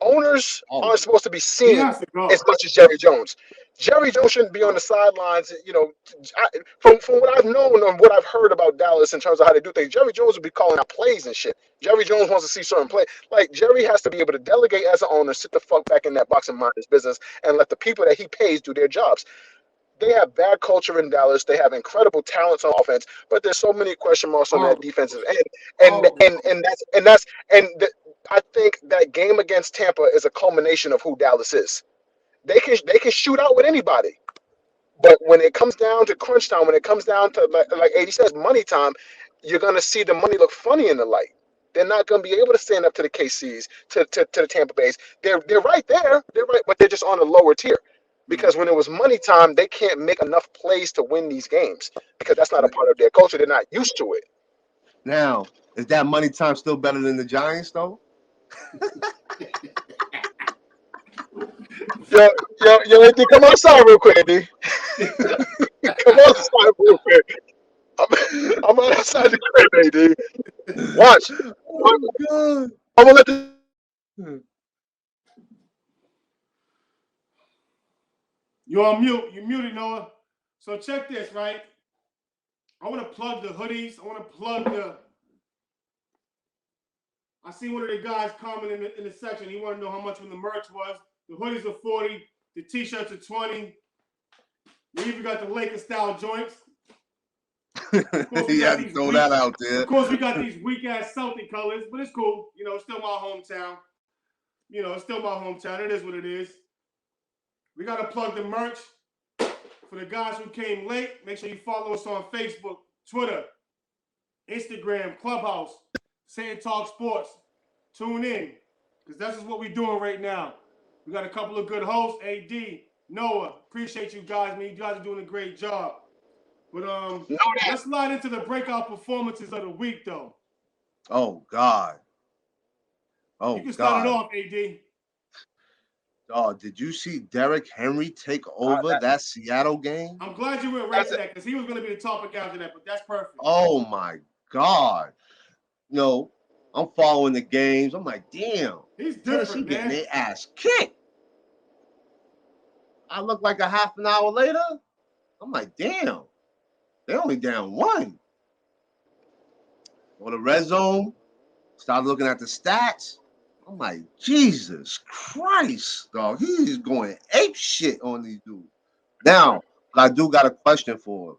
Owners aren't Always. supposed to be He seen has to go. as much as Jerry Jones. Jerry Jones shouldn't be on the sidelines. From what I've known and what I've heard about Dallas in terms of how they do things, Jerry Jones would be calling out plays and shit. Jerry Jones wants to see certain play. Like Jerry has to be able to delegate as an owner, sit the fuck back in that box and mind his business, and let the people that he pays do their jobs. They have bad culture in Dallas. They have incredible talents on offense, but there's so many question marks on that Horrible. defensive end, Horrible. I think that game against Tampa is a culmination of who Dallas is. They can shoot out with anybody, but when it comes down to crunch time, when it comes down to like AD says, money time, you're gonna see the money look funny in the light. They're not gonna be able to stand up to the KCs, to the Tampa Bays. They're right there. They're right, but they're just on a lower tier. Because when it was money time, they can't make enough plays to win these games because that's not a part of their culture. They're not used to it. Now, is that money time still better than the Giants, though? AD, come outside real quick, AD. Come outside real quick. I'm right outside the crib, AD. Watch. Oh God. I'm gonna let the You're on mute. You're muted, Noah. So check this, right? I want to plug the hoodies. I want to plug the. I see one of the guys commenting in the section. He wanted to know how much when the merch was. The hoodies are 40. The t-shirts are 20. We even got the Lakers style joints. Of course, we You got had to these throw weak, that out there. Of course, we got these weak ass Celtic colors, but it's cool. You know, it's still my hometown. You know, it's still my hometown. It is what it is. We got to plug the merch. For the guys who came late, make sure you follow us on Facebook, Twitter, Instagram, Clubhouse, Sand Talk Sports. Tune in, because that's just what we're doing right now. We got a couple of good hosts, AD, Noah. Appreciate you guys, man. You guys are doing a great job. But let's slide into the breakout performances of the week, though. Oh God. Oh You can start it God. off, AD. Oh, did you see Derrick Henry take over that Seattle game? I'm glad you went right to that, because he was going to be the topic after that, but that's perfect. Oh my God. No, I'm following the games. I'm like, damn. He's Tennessee different, getting man. their ass kicked. I look like a half an hour later. I'm like, damn. They only down one. On the red zone, started looking at the stats. I'm like, Jesus Christ, dog. He's going ape shit on these dudes. Now, I do got a question for him.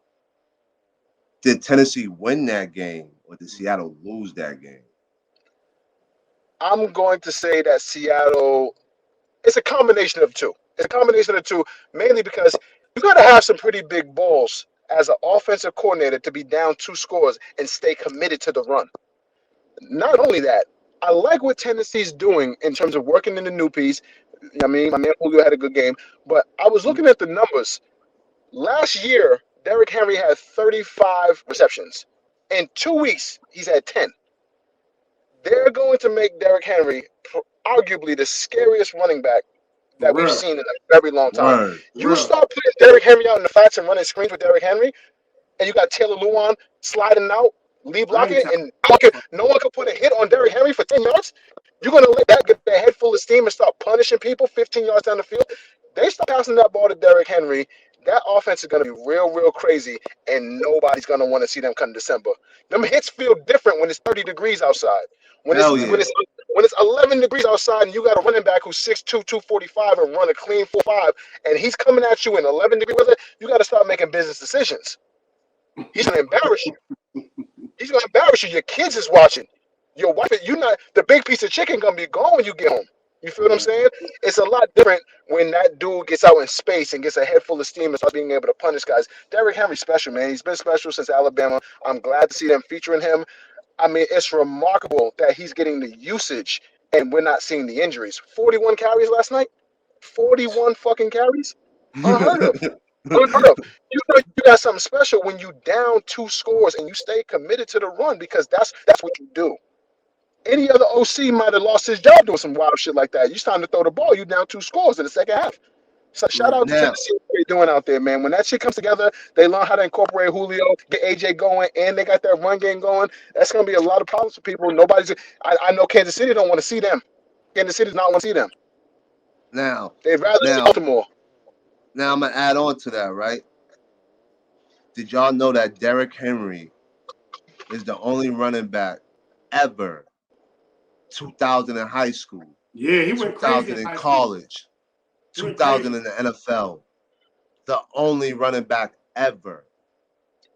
Did Tennessee win that game or did Seattle lose that game? I'm going to say that Seattle. It's a combination of two. It's a combination of two, mainly because you got to have some pretty big balls as an offensive coordinator to be down 2 scores and stay committed to the run. Not only that, I like what Tennessee's doing in terms of working in the new piece. I mean, my man Julio had a good game, but I was looking at the numbers. Last year, Derrick Henry had 35 receptions. In 2 weeks, he's had 10. They're going to make Derrick Henry arguably the scariest running back that we've seen in a very long time. Word. You start putting Derrick Henry out in the flats and running screens with Derrick Henry, and you got Taylor Lewan sliding out, lead blocking, and no one can put a hit on Derrick Henry for 10 yards. You're going to let that get their head full of steam and start punishing people 15 yards down the field. They start passing that ball to Derrick Henry. That offense is going to be real, real crazy, and nobody's going to want to see them come December. Them hits feel different when it's 30 degrees outside. When Hell yeah. when it's 11 degrees outside and you got a running back who's 6'2", 245 and run a clean 4.5, and he's coming at you in 11 degrees weather, you got to start making business decisions. He's going to embarrass you. He's going to embarrass you. Your kids is watching. Your wife, you're not the big piece of chicken going to be gone when you get home. You feel what I'm saying? It's a lot different when that dude gets out in space and gets a head full of steam and starts being able to punish guys. Derrick Henry's special, man. He's been special since Alabama. I'm glad to see them featuring him. I mean, it's remarkable that he's getting the usage and we're not seeing the injuries. 41 carries last night. 41 fucking carries. Unheard of. Unheard of. You know you got something special when you down 2 scores and you stay committed to the run because that's what you do. Any other OC might have lost his job doing some wild shit like that. It's time to throw the ball. You down 2 scores in the second half. So shout out to Now, Tennessee what they're doing out there, man. When that shit comes together, they learn how to incorporate Julio, get AJ going, and they got that run game going. That's gonna be a lot of problems for people. I know Kansas City don't want to see them. Kansas City does not want to see them. They'd rather see Baltimore. Now I'm gonna add on to that, right? Did y'all know that Derrick Henry is the only running back ever, 2000 in high school, Yeah, he went crazy 2000 in in high college, school. 2000 in the NFL, the only running back ever.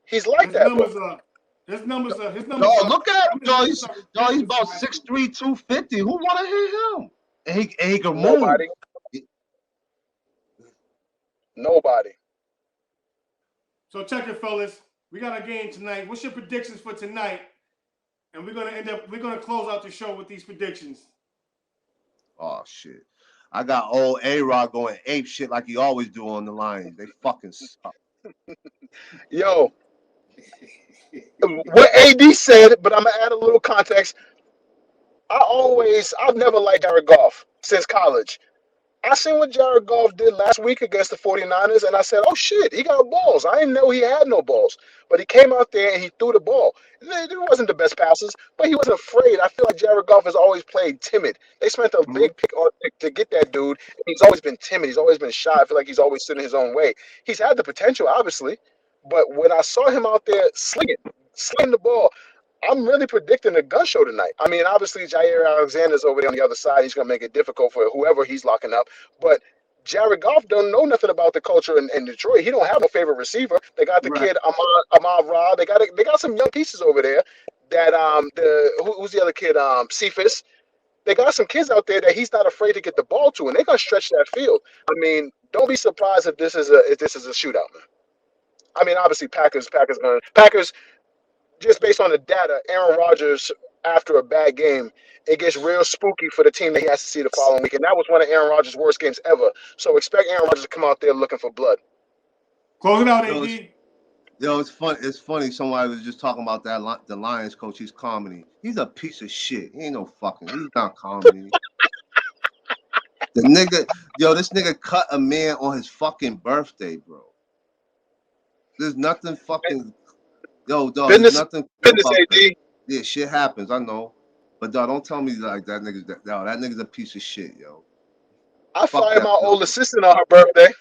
He's like His that, numbers bro. are. His numbers are. Dog, look at him, dog. He's about 6'3", 250. Who want to hit him? And he can move. Nobody. Nobody. So check it, fellas. We got a game tonight. What's your predictions for tonight? And we're gonna close out the show with these predictions. Oh shit. I got old A-Rod going ape shit like he always do on the Lions. They fucking suck. Yo, what AD said, but I'm gonna add a little context. I've never liked Jared Goff since college. I seen what Jared Goff did last week against the 49ers, and I said, oh shit, he got balls. I didn't know he had no balls. But he came out there and he threw the ball. It wasn't the best passes, but he wasn't afraid. I feel like Jared Goff has always played timid. They spent a Mhm. big pick to get that dude. And he's always been timid. He's always been shy. I feel like he's always stood in his own way. He's had the potential, obviously. But when I saw him out there slinging the ball, I'm really predicting a gun show tonight. I mean, obviously, Jair Alexander's over there on the other side. He's going to make it difficult for whoever he's locking up. But Jared Goff don't know nothing about the culture in Detroit. He don't have no favorite receiver. They got the Right. kid Ahmad Ra. They got some young pieces over there. That who's the other kid? Cephas. They got some kids out there that he's not afraid to get the ball to, and they're gonna stretch that field. I mean, don't be surprised if this is a shootout, man. I mean, obviously, Packers just based on the data, Aaron Rodgers, after a bad game, it gets real spooky for the team that he has to see the following week. And that was one of Aaron Rodgers' worst games ever. So expect Aaron Rodgers to come out there looking for blood. Close it out, Yo, AD. It's fun. It's funny. Somebody was just talking about the Lions coach. He's comedy. He's a piece of shit. He ain't no fucking. He's not comedy. The nigga, this nigga cut a man on his fucking birthday, bro. There's nothing fucking. Yo, dog. There's Business, nothing cool business, about that. AD. Yeah, shit happens. I know. But dog, don't tell me like that nigga's that nigga's a piece of shit, yo. I Fuck fired that my old Pilgrim. assistant on her birthday.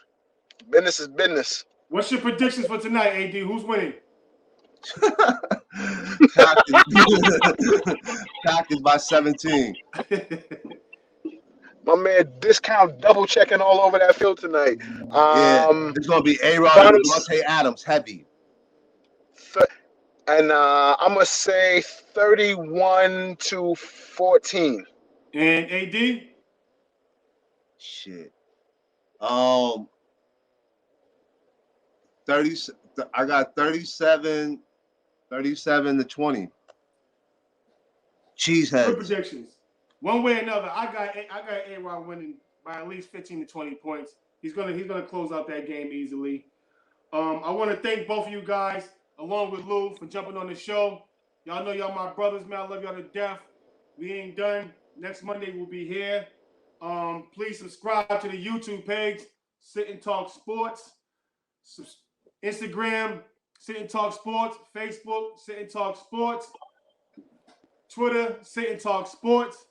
Business is business. What's your predictions for tonight, AD? Who's winning? Packers by 17. My man discount double checking all over that field tonight. Yeah, it's gonna be A-Rod and Finals, Devontae Adams heavy. and I'm gonna say 31-14. And AD? Shit. 30. I got 37 to 20. Good Cheeseheads. predictions. One way or another, I got A-Rod winning by at least 15 to 20 points. He's gonna close out that game easily. I want to thank both of you guys, along with Lou, for jumping on the show. Y'all know y'all my brothers, man. I love y'all to death. We ain't done. Next Monday we'll be here. Please subscribe to the YouTube page, Sit and Talk Sports. Instagram, Sit and Talk Sports. Facebook, Sit and Talk Sports. Twitter, Sit and Talk Sports.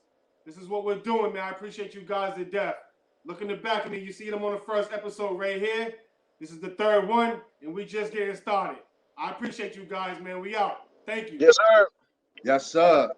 This is what we're doing, man. I appreciate you guys to death. Look in the back of me. You see them on the first episode right here. This is the third one, and we just getting started. I appreciate you guys, man. We out. Thank you. Yes, sir. Yes, sir.